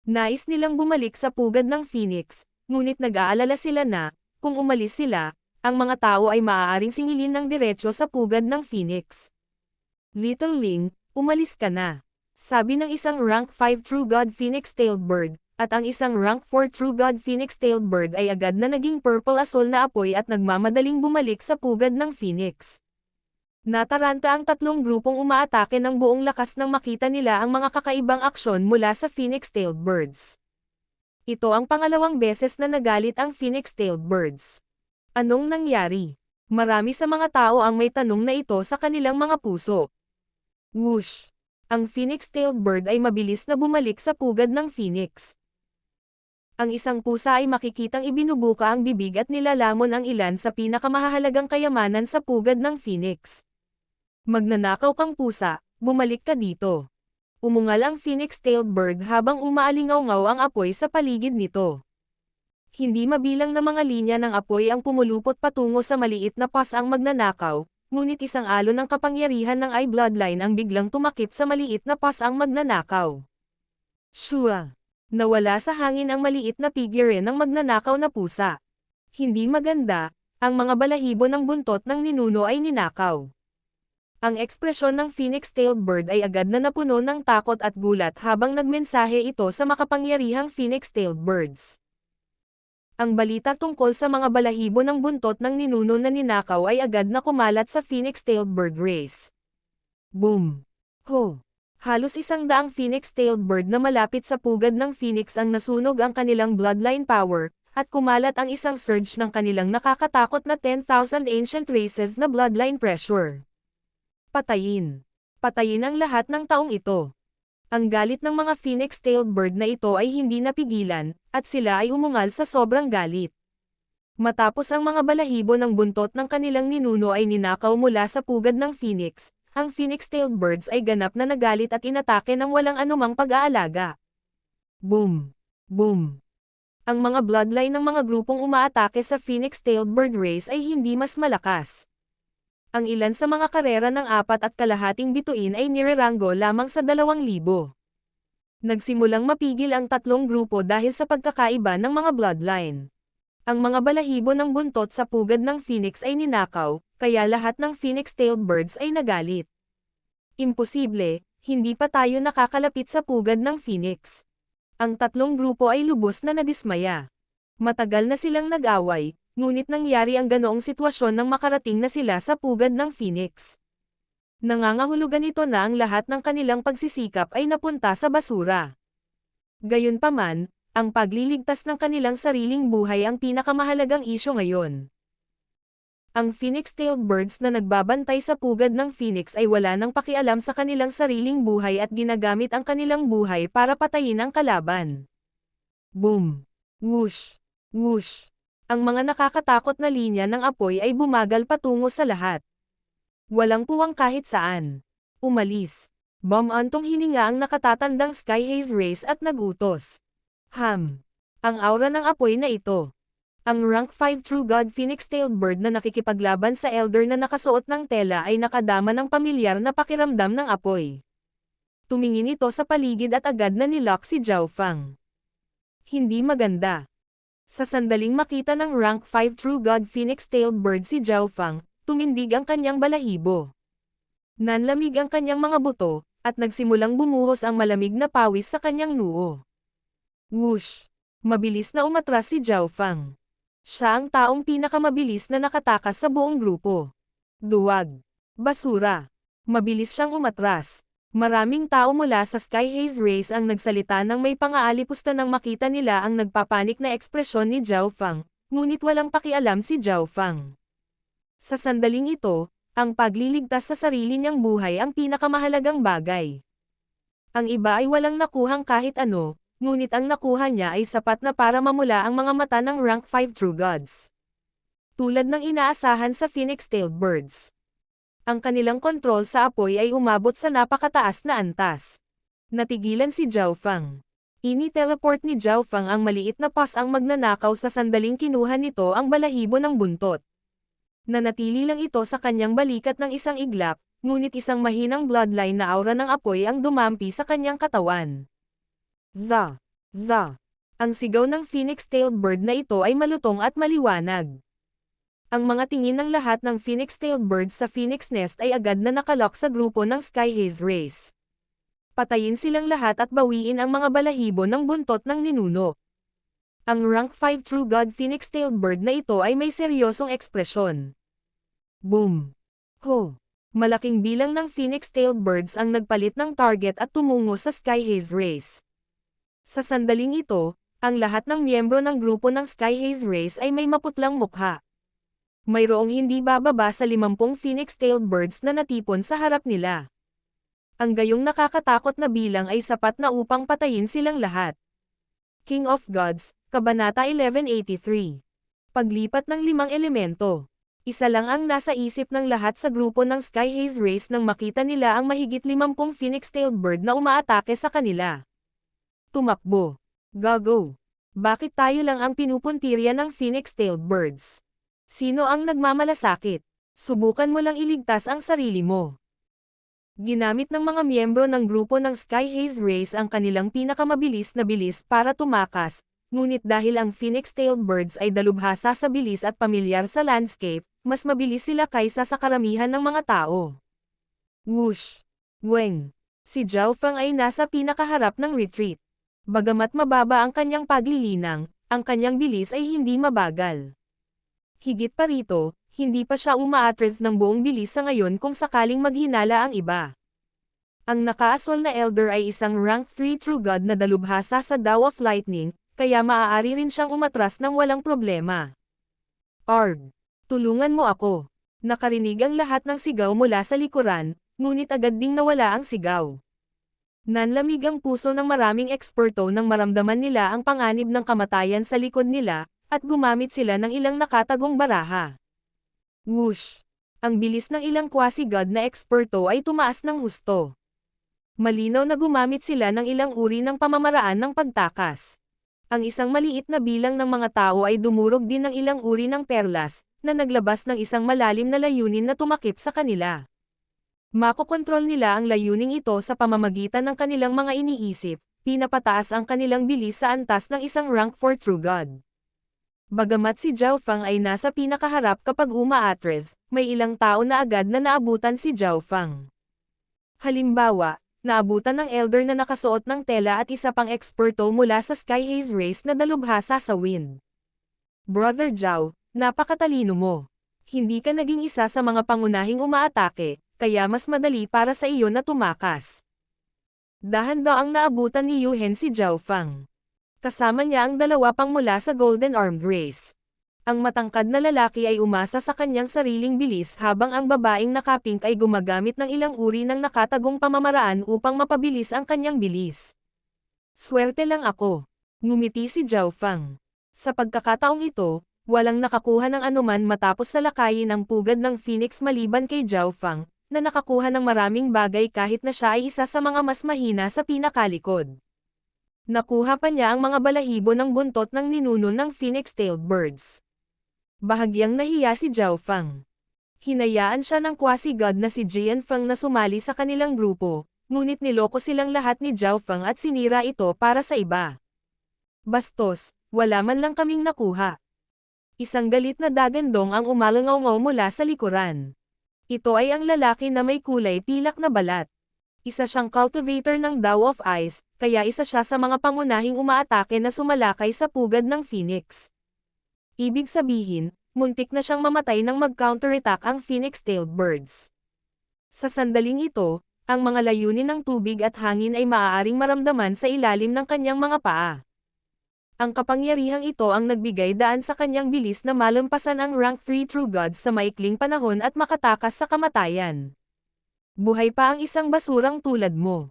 Nais nilang bumalik sa pugad ng phoenix, ngunit nag-aalala sila na, kung umalis sila, ang mga tao ay maaaring singilin ng diretsyo sa pugad ng phoenix. Little Ling, umalis ka na. Sabi ng isang rank 5 True God Phoenix-tailed bird, at ang isang rank 4 True God Phoenix-tailed bird ay agad na naging purple-asol na apoy at nagmamadaling bumalik sa pugad ng phoenix. Nataranta ang tatlong grupong umaatake ng buong lakas nang makita nila ang mga kakaibang aksyon mula sa phoenix-tailed birds. Ito ang pangalawang beses na nagalit ang phoenix-tailed birds. Anong nangyari? Marami sa mga tao ang may tanong na ito sa kanilang mga puso. Whoosh! Ang phoenix-tailed bird ay mabilis na bumalik sa pugad ng phoenix. Ang isang pusa ay makikitang ibinubuka ang bibig at nilalamon ang ilan sa pinakamahalagang kayamanan sa pugad ng phoenix. Magnanakaw kang pusa, bumalik ka dito. Umungal ang phoenix-tailed bird habang umaalingaw-ngaw ang apoy sa paligid nito. Hindi mabilang na mga linya ng apoy ang pumulupot patungo sa maliit na pass ang magnanakaw, ngunit isang alon ng kapangyarihan ng eye bloodline ang biglang tumakip sa maliit na pass ang magnanakaw. Shua! Nawala sa hangin ang maliit na figure ng magnanakaw na pusa. Hindi maganda, ang mga balahibo ng buntot ng ninuno ay ninakaw. Ang ekspresyon ng phoenix-tailed bird ay agad na napuno ng takot at gulat habang nagmensahe ito sa makapangyarihang phoenix-tailed birds. Ang balita tungkol sa mga balahibo ng buntot ng ninuno na ninakaw ay agad na kumalat sa phoenix-tailed bird race. Boom! Ho! Halos 100 phoenix-tailed bird na malapit sa pugad ng phoenix ang nasunog ang kanilang bloodline power, at kumalat ang isang surge ng kanilang nakakatakot na 10,000 ancient races na bloodline pressure. Patayin! Patayin ang lahat ng taong ito. Ang galit ng mga phoenix-tailed bird na ito ay hindi napigilan, at sila ay umungal sa sobrang galit. Matapos ang mga balahibo ng buntot ng kanilang ninuno ay ninakaw mula sa pugad ng phoenix, ang phoenix-tailed birds ay ganap na nagalit at inatake ng walang anumang pag-aalaga. Boom! Boom! Ang mga bloodline ng mga grupong umaatake sa phoenix-tailed bird race ay hindi mas malakas. Ang ilan sa mga karera ng 4.5 bituin ay nireranggo lamang sa 2,000. Nagsimulang mapigil ang tatlong grupo dahil sa pagkakaiba ng mga bloodline. Ang mga balahibo ng buntot sa pugad ng phoenix ay ninakaw, kaya lahat ng phoenix-tailed birds ay nagalit. Imposible, hindi pa tayo nakakalapit sa pugad ng phoenix. Ang tatlong grupo ay lubos na nadismaya. Matagal na silang nag-away, ngunit nangyari ang ganoong sitwasyon nang makarating na sila sa pugad ng phoenix. Nangangahulugan ito na ang lahat ng kanilang pagsisikap ay napunta sa basura. Gayunpaman, ang pagliligtas ng kanilang sariling buhay ang pinakamahalagang isyu ngayon. Ang phoenix-tailed birds na nagbabantay sa pugad ng phoenix ay wala nang pakialam sa kanilang sariling buhay at ginagamit ang kanilang buhay para patayin ang kalaban. Boom! Whoosh! Whoosh! Ang mga nakakatakot na linya ng apoy ay bumagal patungo sa lahat. Walang puwang kahit saan. Umalis. Bumantong hininga ang nakatatandang Sky Haze Race at nagutos. Ang aura ng apoy na ito. Ang rank 5 True God Phoenix-tailed bird na nakikipaglaban sa elder na nakasuot ng tela ay nakadama ng pamilyar na pakiramdam ng apoy. Tumingin ito sa paligid at agad na nilock si Zhao Fang. Hindi maganda. Sa sandaling makita ng rank 5 True God Phoenix-tailed bird si Zhao Fang, tumindig ang kanyang balahibo. Nanlamig ang kanyang mga buto, at nagsimulang bumuhos ang malamig na pawis sa kanyang noo. Whoosh! Mabilis na umatras si Zhao Fang. Siya ang taong pinakamabilis na nakatakas sa buong grupo. Duwag. Basura. Mabilis siyang umatras. Maraming tao mula sa Sky Haze Race ang nagsalita nang may pang-aalipusta nang makita nila ang nagpapanik na ekspresyon ni Zhao Fang, ngunit walang pakialam si Zhao Fang. Sa sandaling ito, ang pagliligtas sa sarili niyang buhay ang pinakamahalagang bagay. Ang iba ay walang nakuhang kahit ano, ngunit ang nakuha niya ay sapat na para mamula ang mga mata ng rank 5 True Gods. Tulad ng inaasahan sa Phoenix-tailed birds. Ang kanilang kontrol sa apoy ay umabot sa napakataas na antas. Natigilan si Zhao Fang. Ini-teleport ni Zhao Fang ang maliit na pas ang magnanakaw sa sandaling kinuha nito ang balahibo ng buntot. Nanatili lang ito sa kanyang balikat ng isang iglap, ngunit isang mahinang bloodline na aura ng apoy ang dumampi sa kanyang katawan. Za! Za! Ang sigaw ng Phoenix-tailed bird na ito ay malutong at maliwanag. Ang mga tingin ng lahat ng Phoenix-tailed birds sa Phoenix Nest ay agad na nakalock sa grupo ng Sky Haze Race. Patayin silang lahat at bawiin ang mga balahibo ng buntot ng ninuno. Ang rank 5 True God Phoenix-tailed bird na ito ay may seryosong ekspresyon. Boom! Ho! Malaking bilang ng Phoenix-tailed birds ang nagpalit ng target at tumungo sa Sky Haze Race. Sa sandaling ito, ang lahat ng miyembro ng grupo ng Sky Haze Race ay may maputlang mukha. Mayroong hindi bababa sa 50 Phoenix-tailed birds na natipon sa harap nila. Ang gayong nakakatakot na bilang ay sapat na upang patayin silang lahat. King of Gods, Kabanata 1183. Paglipat ng 5 elemento. Isa lang ang nasa isip ng lahat sa grupo ng Sky Haze Race nang makita nila ang mahigit 50 Phoenix-tailed bird na umaatake sa kanila. Tumakbo. Gago. Bakit tayo lang ang pinupuntirya ng Phoenix-tailed birds? Sino ang nagmamalasakit? Subukan mo lang iligtas ang sarili mo. Ginamit ng mga miyembro ng grupo ng Sky Haze Race ang kanilang pinakamabilis na bilis para tumakas, ngunit dahil ang Phoenix-tailed birds ay dalubhasa sa bilis at pamilyar sa landscape, mas mabilis sila kaysa sa karamihan ng mga tao. Whoosh! Weng! Si Zhao Fang ay nasa pinakaharap ng retreat. Bagamat mababa ang kanyang paglilinang, ang kanyang bilis ay hindi mabagal. Higit pa rito, hindi pa siya umaatres ng buong bilis sa ngayon kung sakaling maghinala ang iba. Ang nakaasol na elder ay isang rank 3 True God na dalubhasa sa Daw of Lightning, kaya maaari rin siyang umatras ng walang problema. Arg! Tulungan mo ako! Nakarinig ang lahat ng sigaw mula sa likuran, ngunit agad ding nawala ang sigaw. Nanlamig ang puso ng maraming eksperto nang maramdaman nila ang panganib ng kamatayan sa likod nila, at gumamit sila ng ilang nakatagong baraha. Whoosh! Ang bilis ng ilang quasi-god na eksperto ay tumaas ng husto. Malinaw na gumamit sila ng ilang uri ng pamamaraan ng pagtakas. Ang isang maliit na bilang ng mga tao ay dumurog din ng ilang uri ng perlas, na naglabas ng isang malalim na layunin na tumakip sa kanila. Makokontrol nila ang layuning ito sa pamamagitan ng kanilang mga iniisip, pinapataas ang kanilang bilis sa antas ng isang rank 4 True God. Bagamat si Zhao Fang ay nasa pinakaharap kapag umaatres, may ilang tao na agad na naabutan si Zhao Fang. Halimbawa, naabutan ng elder na nakasuot ng tela at isa pang eksperto mula sa Sky Haze Race na dalubhasa sa wind. Brother Zhao, napakatalino mo. Hindi ka naging isa sa mga pangunahing umaatake, kaya mas madali para sa iyo na tumakas. Dahan-daang naabutan ni Yuhen si Zhao Fang. Kasama niya ang dalawa pang mula sa Golden Armed Race. Ang matangkad na lalaki ay umasa sa kanyang sariling bilis habang ang babaeng nakapink ay gumagamit ng ilang uri ng nakatagong pamamaraan upang mapabilis ang kanyang bilis. Swerte lang ako. Ngumiti si Zhao Fang. Sa pagkakataong ito, walang nakakuha ng anuman matapos salakayin ang pugad ng Phoenix maliban kay Zhao Fang, na nakakuha ng maraming bagay kahit na siya ay isa sa mga mas mahina sa pinakalikod. Nakuha pa niya ang mga balahibo ng buntot ng ninuno ng phoenix-tailed birds. Bahagyang nahiya si Zhao Feng. Hinayaan siya ng quasi-god na si Jian Feng na sumali sa kanilang grupo, ngunit niloko silang lahat ni Zhao Feng at sinira ito para sa iba. Bastos, wala man lang kaming nakuha. Isang galit na dagandong ang umalangaw mula sa likuran. Ito ay ang lalaki na may kulay pilak na balat. Isa siyang cultivator ng Dao of Ice, kaya isa siya sa mga pangunahing umaatake na sumalakay sa pugad ng Phoenix. Ibig sabihin, muntik na siyang mamatay nang mag-counterattack ang phoenix-tailed birds. Sa sandaling ito, ang mga layunin ng tubig at hangin ay maaaring maramdaman sa ilalim ng kanyang mga paa. Ang kapangyarihang ito ang nagbigay daan sa kanyang bilis na malampasan ang rank 3 True Gods sa maikling panahon at makatakas sa kamatayan. Buhay pa ang isang basurang tulad mo.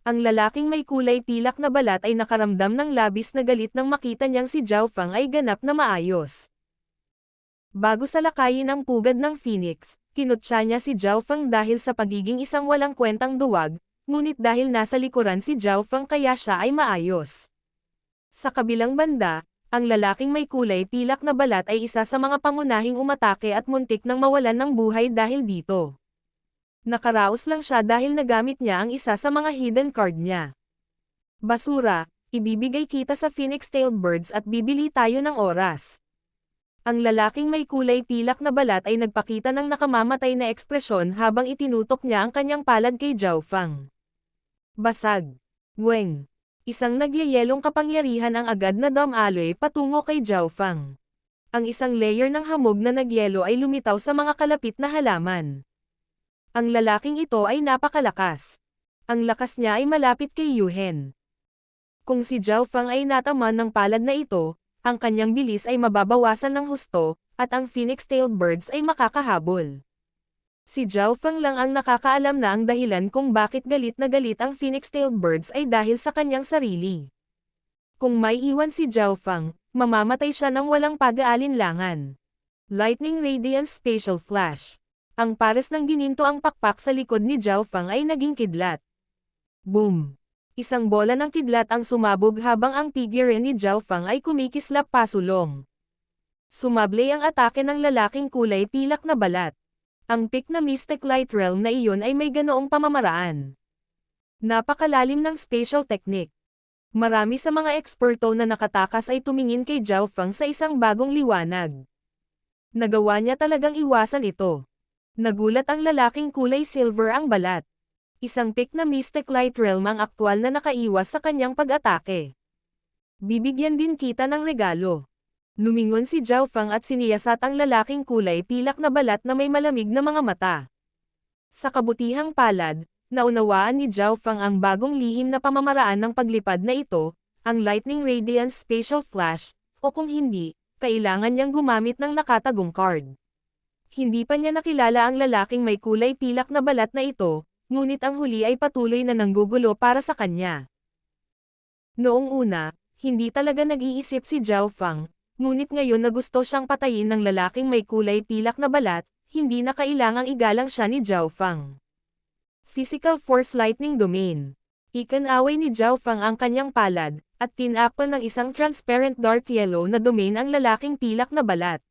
Ang lalaking may kulay pilak na balat ay nakaramdam ng labis na galit nang makita niyang si Zhao Feng ay ganap na maayos. Bago salakayin ang pugad ng Phoenix, kinutya niya si Zhao Feng dahil sa pagiging isang walang kwentang duwag, ngunit dahil nasa likuran si Zhao Feng kaya siya ay maayos. Sa kabilang banda, ang lalaking may kulay pilak na balat ay isa sa mga pangunahing umatake at muntik nang mawalan ng buhay dahil dito. Nakaraos lang siya dahil nagamit niya ang isa sa mga hidden card niya. Basura, ibibigay kita sa phoenix-tailed birds at bibili tayo ng oras. Ang lalaking may kulay pilak na balat ay nagpakita ng nakamamatay na ekspresyon habang itinutok niya ang kanyang palad kay Zhao Feng. Basag. Weng. Isang nagyayelong kapangyarihan ang agad na dumaloy patungo kay Zhao Feng. Ang isang layer ng hamog na nagyelo ay lumitaw sa mga kalapit na halaman. Ang lalaking ito ay napakalakas. Ang lakas niya ay malapit kay Yuhen. Kung si Zhao Feng ay nataman ng palad na ito, ang kanyang bilis ay mababawasan ng husto, at ang phoenix-tailed birds ay makakahabol. Si Zhao Feng lang ang nakakaalam na ang dahilan kung bakit galit na galit ang phoenix-tailed birds ay dahil sa kanyang sarili. Kung may iwan si Zhao Feng, mamamatay siya ng walang pag-aalinlangan. Lightning Radiance Spatial Flash. Ang pares ng gininto ang pakpak sa likod ni Zhao Feng ay naging kidlat. Boom! Isang bola ng kidlat ang sumabog habang ang figure ni Zhao Feng ay kumikislap pasulong. Sumablay ang atake ng lalaking kulay pilak na balat. Ang pick na Mystic Light Realm na iyon ay may ganoong pamamaraan. Napakalalim ng spatial technique. Marami sa mga eksperto na nakatakas ay tumingin kay Zhao Feng sa isang bagong liwanag. Nagawa niya talagang iwasan ito. Nagulat ang lalaking kulay silver ang balat. Isang pick na Mystic Light Realm ang aktwal na nakaiwas sa kanyang pag-atake. Bibigyan din kita ng regalo. Lumingon si Zhao Feng at siniyasat ang lalaking kulay pilak na balat na may malamig na mga mata. Sa kabutihang palad, naunawaan ni Zhao Feng ang bagong lihim na pamamaraan ng paglipad na ito, ang Lightning Radiance Spatial Flash, o kung hindi, kailangan niyang gumamit ng nakatagong card. Hindi pa niya nakilala ang lalaking may kulay pilak na balat na ito, ngunit ang huli ay patuloy na nanggugulo para sa kanya. Noong una, hindi talaga nag-iisip si Zhao Feng. Ngunit ngayon na gusto siyang patayin ng lalaking may kulay pilak na balat, hindi na kailangang igalang siya ni Zhao Feng. Physical Force Lightning Domain. Ikanaway ni Zhao Feng ang kanyang palad, at tinakpan ng isang transparent dark yellow na domain ang lalaking pilak na balat.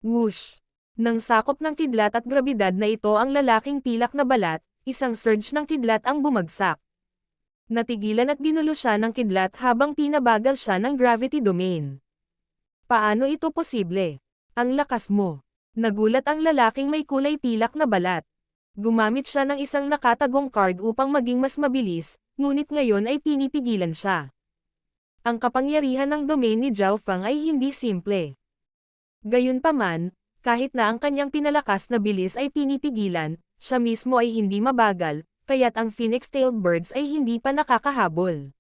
Whoosh! Nang sakop ng kidlat at grabidad na ito ang lalaking pilak na balat, isang surge ng kidlat ang bumagsak. Natigilan at ginulo siya ng kidlat habang pinabagal siya ng gravity domain. Paano ito posible? Ang lakas mo. Nagulat ang lalaking may kulay pilak na balat. Gumamit siya ng isang nakatagong card upang maging mas mabilis, ngunit ngayon ay pinipigilan siya. Ang kapangyarihan ng domain ni Zhao Feng ay hindi simple. Gayunpaman, kahit na ang kanyang pinalakas na bilis ay pinipigilan, siya mismo ay hindi mabagal, kaya't ang phoenix-tailed birds ay hindi pa nakakahabol.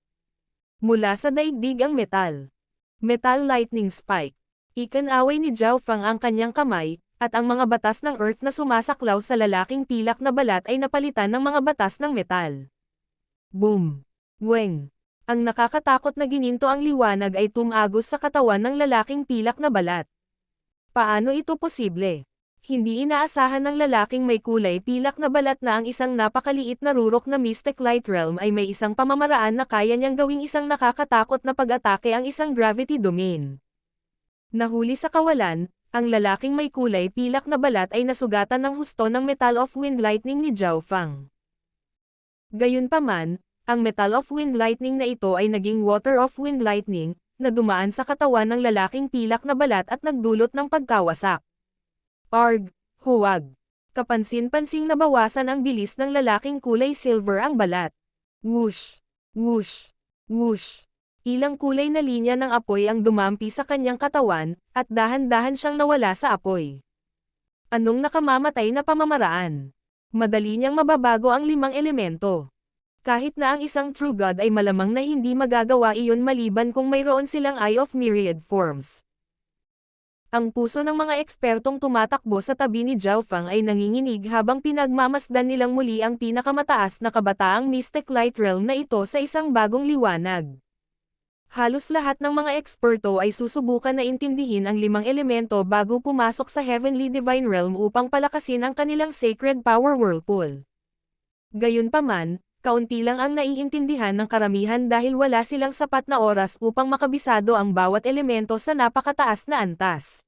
Mula sa daigdig ang metal. Metal Lightning Spike. Ikanaway ni Zhao Feng ang kanyang kamay, at ang mga batas ng Earth na sumasaklaw sa lalaking pilak na balat ay napalitan ng mga batas ng metal. Boom! Weng! Ang nakakatakot na gininto ang liwanag ay tumagos sa katawan ng lalaking pilak na balat. Paano ito posible? Hindi inaasahan ng lalaking may kulay pilak na balat na ang isang napakaliit na rurok na Mystic Light Realm ay may isang pamamaraan na kaya niyang gawing isang nakakatakot na pag-atake ang isang gravity domain. Nahuli sa kawalan, ang lalaking may kulay pilak na balat ay nasugatan ng husto ng Metal of Wind Lightning ni Zhao Fang. Gayunpaman, ang Metal of Wind Lightning na ito ay naging Water of Wind Lightning, na dumaan sa katawan ng lalaking pilak na balat at nagdulot ng pagkawasak. Arg! Huwag! Kapansin-pansing nabawasan ang bilis ng lalaking kulay silver ang balat. Whoosh! Whoosh! Whoosh! Ilang kulay na linya ng apoy ang dumampi sa kanyang katawan, at dahan-dahan siyang nawala sa apoy. Anong nakamamatay na pamamaraan? Madali niyang mababago ang 5 elemento. Kahit na ang isang true god ay malamang na hindi magagawa iyon maliban kung mayroon silang Eye of Myriad Forms. Ang puso ng mga ekspertong tumatakbo sa tabi ni Zhao Fang ay nanginginig habang pinagmamasdan nilang muli ang pinakamataas na kabataang Mystic Light Realm na ito sa isang bagong liwanag. Halos lahat ng mga eksperto ay susubukan na intindihin ang 5 elemento bago pumasok sa Heavenly Divine Realm upang palakasin ang kanilang Sacred Power Whirlpool. Gayunpaman, kaunti lang ang naiintindihan ng karamihan dahil wala silang sapat na oras upang makabisado ang bawat elemento sa napakataas na antas.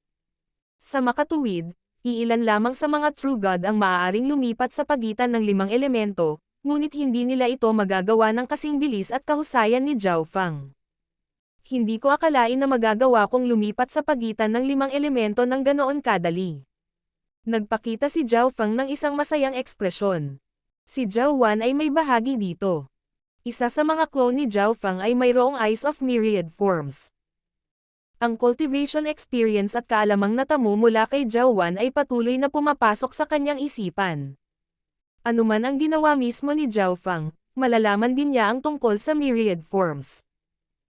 Sa makatuwid, iilan lamang sa mga true god ang maaaring lumipat sa pagitan ng 5 elemento, ngunit hindi nila ito magagawa ng kasing bilis at kahusayan ni Zhao Fang. Hindi ko akalain na magagawa kong lumipat sa pagitan ng 5 elemento ng ganoon kadali. Nagpakita si Zhao Fang ng isang masayang ekspresyon. Si Zhao Wan ay may bahagi dito. Isa sa mga clone ni Zhao Fang ay mayroong Eyes of Myriad Forms. Ang cultivation experience at kaalamang natamo mula kay Zhao Wan ay patuloy na pumapasok sa kanyang isipan. Anuman ang ginawa mismo ni Zhao Fang, malalaman din niya ang tungkol sa Myriad Forms.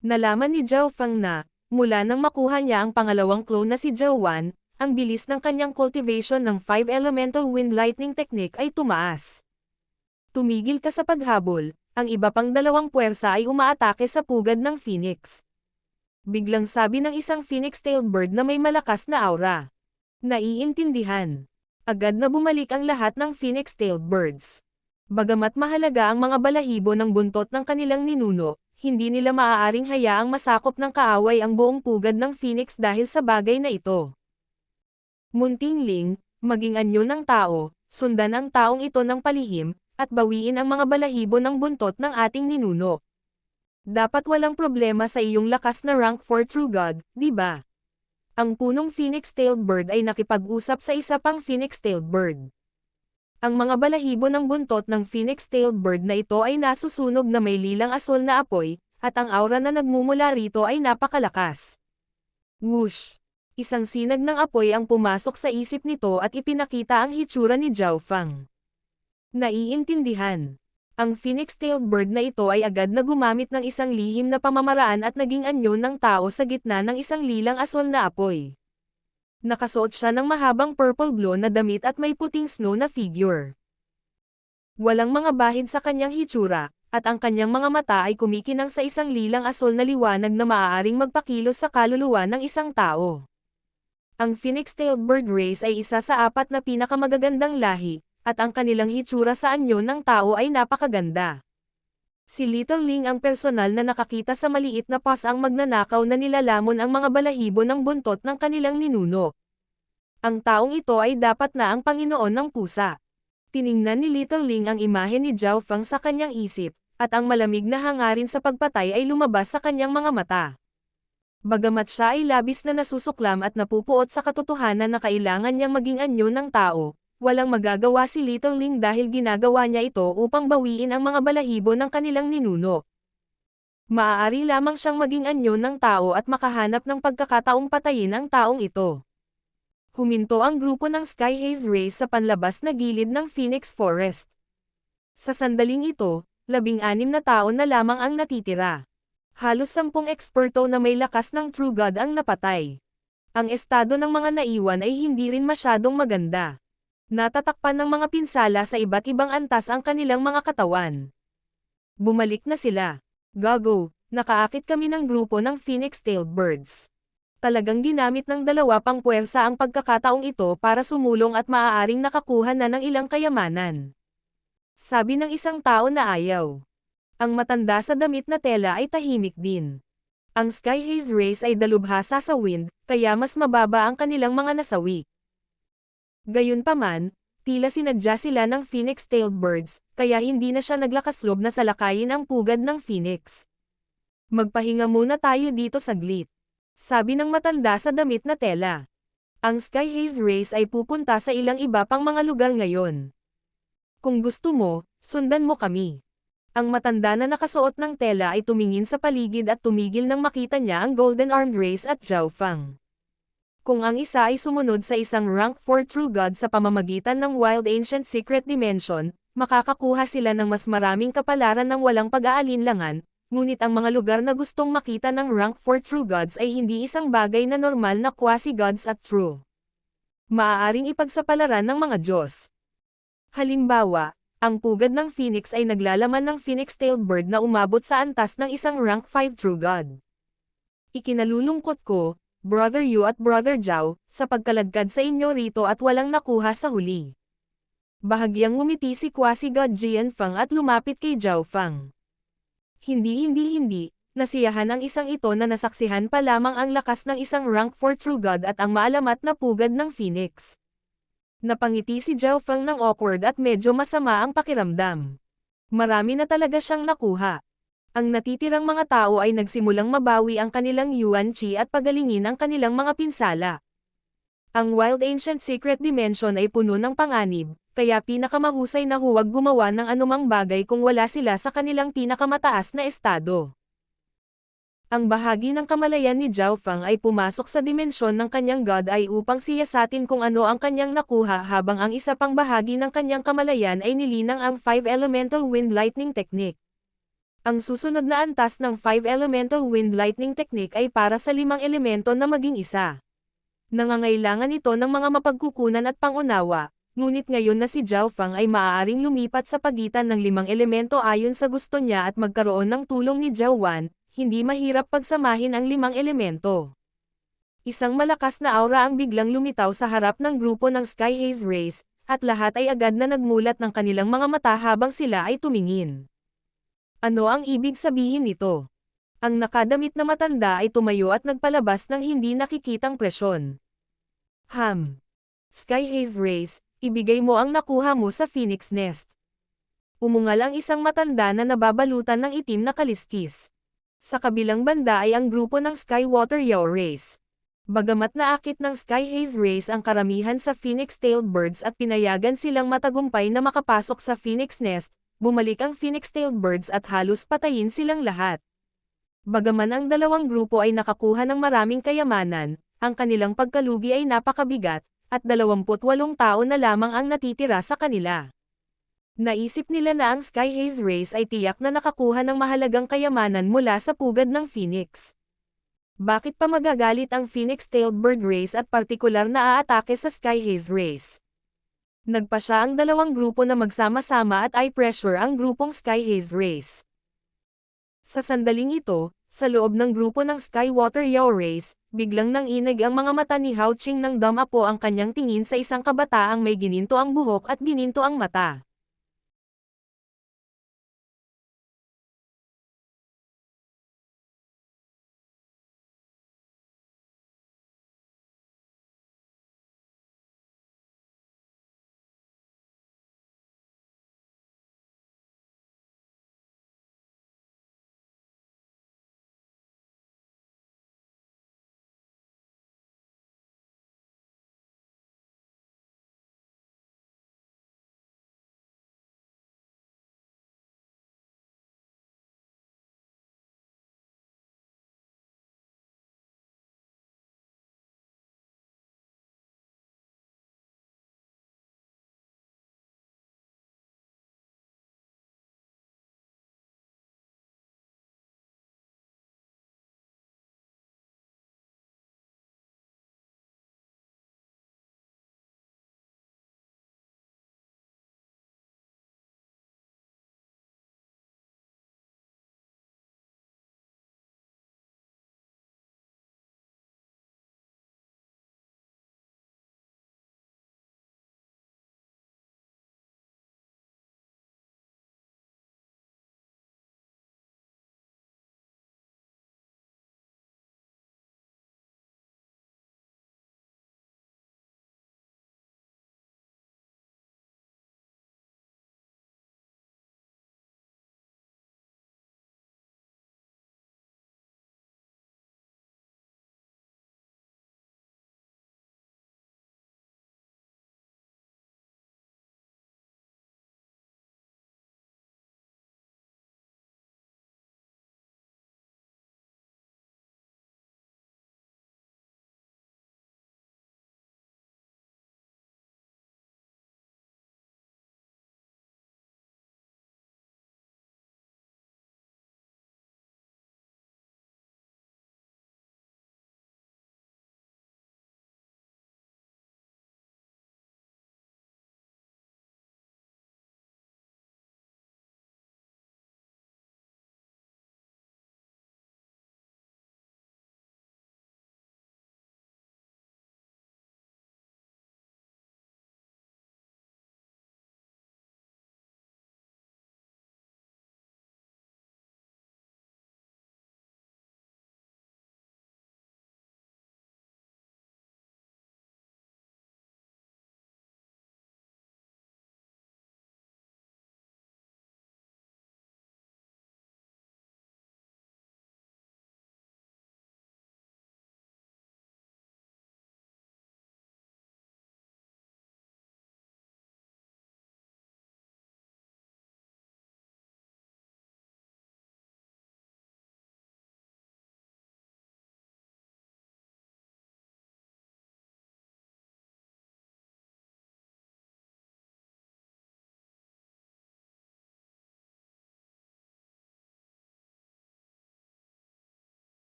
Nalaman ni Zhao Fang na, mula nang makuha niya ang pangalawang clone na si Zhao Wan, ang bilis ng kanyang cultivation ng 5 Elemental Wind Lightning Technique ay tumaas. Tumigil ka sa paghabol, ang iba pang 2 puwersa ay umaatake sa pugad ng Phoenix. Biglang sabi ng isang phoenix-tailed bird na may malakas na aura. Naiintindihan. Agad na bumalik ang lahat ng phoenix-tailed birds. Bagamat mahalaga ang mga balahibo ng buntot ng kanilang ninuno, hindi nila maaaring hayaang masakop ng kaaway ang buong pugad ng phoenix dahil sa bagay na ito. Munting Ling, maging anyo ng tao, sundan ang taong ito ng palihim, at bawiin ang mga balahibo ng buntot ng ating ninuno. Dapat walang problema sa iyong lakas na rank 4 True God, di ba? Ang punong phoenix-tailed bird ay nakipag-usap sa isa pang phoenix-tailed bird. Ang mga balahibo ng buntot ng phoenix-tailed bird na ito ay nasusunog na may lilang asul na apoy, at ang aura na nagmumula rito ay napakalakas. Whoosh! Isang sinag ng apoy ang pumasok sa isip nito at ipinakita ang hitsura ni Zhao Fang. Naiintindihan. Ang phoenix-tailed bird na ito ay agad na gumamit ng isang lihim na pamamaraan at naging anyo ng tao sa gitna ng isang lilang asul na apoy. Nakasuot siya ng mahabang purple blue na damit at may puting snow na figure. Walang mga bahid sa kanyang hitsura, at ang kanyang mga mata ay kumikinang sa isang lilang asul na liwanag na maaaring magpakilos sa kaluluwa ng isang tao. Ang phoenix-tailed bird race ay isa sa 4 na pinakamagagandang lahi, at ang kanilang hitsura sa anyo ng tao ay napakaganda. Si Little Ling ang personal na nakakita sa maliit na pasaang magnanakaw na nilalamon ang mga balahibo ng buntot ng kanilang ninuno. Ang taong ito ay dapat na ang Panginoon ng pusa. Tiningnan ni Little Ling ang imahe ni Zhao Fang sa kanyang isip, at ang malamig na hangarin sa pagpatay ay lumabas sa kanyang mga mata. Bagamat siya ay labis na nasusuklam at napupuot sa katotohanan na kailangan niyang maging anyo ng tao, walang magagawa si Little Ling dahil ginagawa niya ito upang bawiin ang mga balahibo ng kanilang ninuno. Maaari lamang siyang maging anyo ng tao at makahanap ng pagkakataong patayin ang taong ito. Huminto ang grupo ng Sky Haze Race sa panlabas na gilid ng Phoenix Forest. Sa sandaling ito, 16 na tao na lamang ang natitira. Halos 10 eksperto na may lakas ng True God ang napatay. Ang estado ng mga naiwan ay hindi rin masyadong maganda. Natatakpan ng mga pinsala sa iba't ibang antas ang kanilang mga katawan. Bumalik na sila. Gago, nakaakit kami ng grupo ng phoenix-tailed birds. Talagang ginamit ng dalawa pang puwersa ang pagkakataong ito para sumulong at maaaring nakakuha na ng ilang kayamanan. Sabi ng isang tao na ayaw. Ang matanda sa damit na tela ay tahimik din. Ang Sky Haze Race ay dalubhasa sa wind, kaya mas mababa ang kanilang mga nasawi. Gayunpaman, tila sinadya sila ng Phoenix-tailed birds, kaya hindi na siya naglakaslob na salakayin ang pugad ng Phoenix. Magpahinga muna tayo dito saglit. Sabi ng matanda sa damit na tela. Ang Sky Haze Race ay pupunta sa ilang iba pang mga lugar ngayon. Kung gusto mo, sundan mo kami. Ang matanda na nakasuot ng tela ay tumingin sa paligid at tumigil nang makita niya ang Golden Armed Race at Zhao Fang. Kung ang isa ay sumunod sa isang rank 4 True God sa pamamagitan ng Wild Ancient Secret Dimension, makakakuha sila ng mas maraming kapalaran ng walang pag-aalinlangan. Ngunit ang mga lugar na gustong makita ng rank 4 True Gods ay hindi isang bagay na normal na quasi-gods at true. Maaaring ipagsapalaran ng mga Diyos. Halimbawa, ang pugad ng Phoenix ay naglalaman ng Phoenix-tailed bird na umabot sa antas ng isang rank 5 True God. Ikinalulungkot ko, Brother Yu at Brother Zhao, sa pagkaladkad sa inyo rito at walang nakuha sa huli. Bahagyang ngumiti si quasi-god Jian Fang at lumapit kay Zhao Fang. Hindi, nasiyahan ang isang ito na nasaksihan pa lamang ang lakas ng isang rank 4 True God at ang maalamat na pugad ng Phoenix. Napangiti si Zhao Fang ng awkward at medyo masama ang pakiramdam. Marami na talaga siyang nakuha. Ang natitirang mga tao ay nagsimulang mabawi ang kanilang Yuan Qi at pagalingin ang kanilang mga pinsala. Ang Wild Ancient Secret Dimension ay puno ng panganib, kaya pinakamahusay na huwag gumawa ng anumang bagay kung wala sila sa kanilang pinakamataas na estado. Ang bahagi ng kamalayan ni Zhao Fang ay pumasok sa dimensyon ng kanyang god ay upang siyasatin kung ano ang kanyang nakuha habang ang isa pang bahagi ng kanyang kamalayan ay nilinang ang 5 Elemental Wind Lightning Technique. Ang susunod na antas ng 5 Elemental Wind Lightning Technique ay para sa 5 elemento na maging isa. Nangangailangan ito ng mga mapagkukunan at pangunawa, ngunit ngayon na si Zhao Fang ay maaaring lumipat sa pagitan ng 5 elemento ayon sa gusto niya at magkaroon ng tulong ni Zhao Wan, hindi mahirap pagsamahin ang 5 elemento. Isang malakas na aura ang biglang lumitaw sa harap ng grupo ng Sky Haze Race, at lahat ay agad na nagmulat ng kanilang mga mata habang sila ay tumingin. Ano ang ibig sabihin nito? Ang nakadamit na matanda ay tumayo at nagpalabas ng hindi nakikitang presyon. Sky Haze Race, ibigay mo ang nakuha mo sa Phoenix Nest. Umungal ang isang matanda na nababalutan ng itim na kaliskis. Sa kabilang banda ay ang grupo ng Skywater Yao Race. Bagamat naakit ng Sky Haze Race ang karamihan sa Phoenix-tailed birds at pinayagan silang matagumpay na makapasok sa Phoenix Nest, bumalik ang Phoenix-tailed birds at halos patayin silang lahat. Bagaman ang dalawang grupo ay nakakuha ng maraming kayamanan, ang kanilang pagkalugi ay napakabigat, at 28 tao na lamang ang natitira sa kanila. Naisip nila na ang Sky Haze Race ay tiyak na nakakuha ng mahalagang kayamanan mula sa pugad ng Phoenix. Bakit pa magagalit ang Phoenix-tailed bird race at partikular na aatake sa Sky Haze Race? Nagpasya ang dalawang grupo na magsama-sama at i-pressure ang grupong Sky Haze Race. Sa sandaling ito, sa loob ng grupo ng Skywater Yao Race, biglang nanginig ang mga mata ni Hao Qing nang damapo ang kanyang tingin sa isang kabataang may gininto ang buhok at gininto ang mata.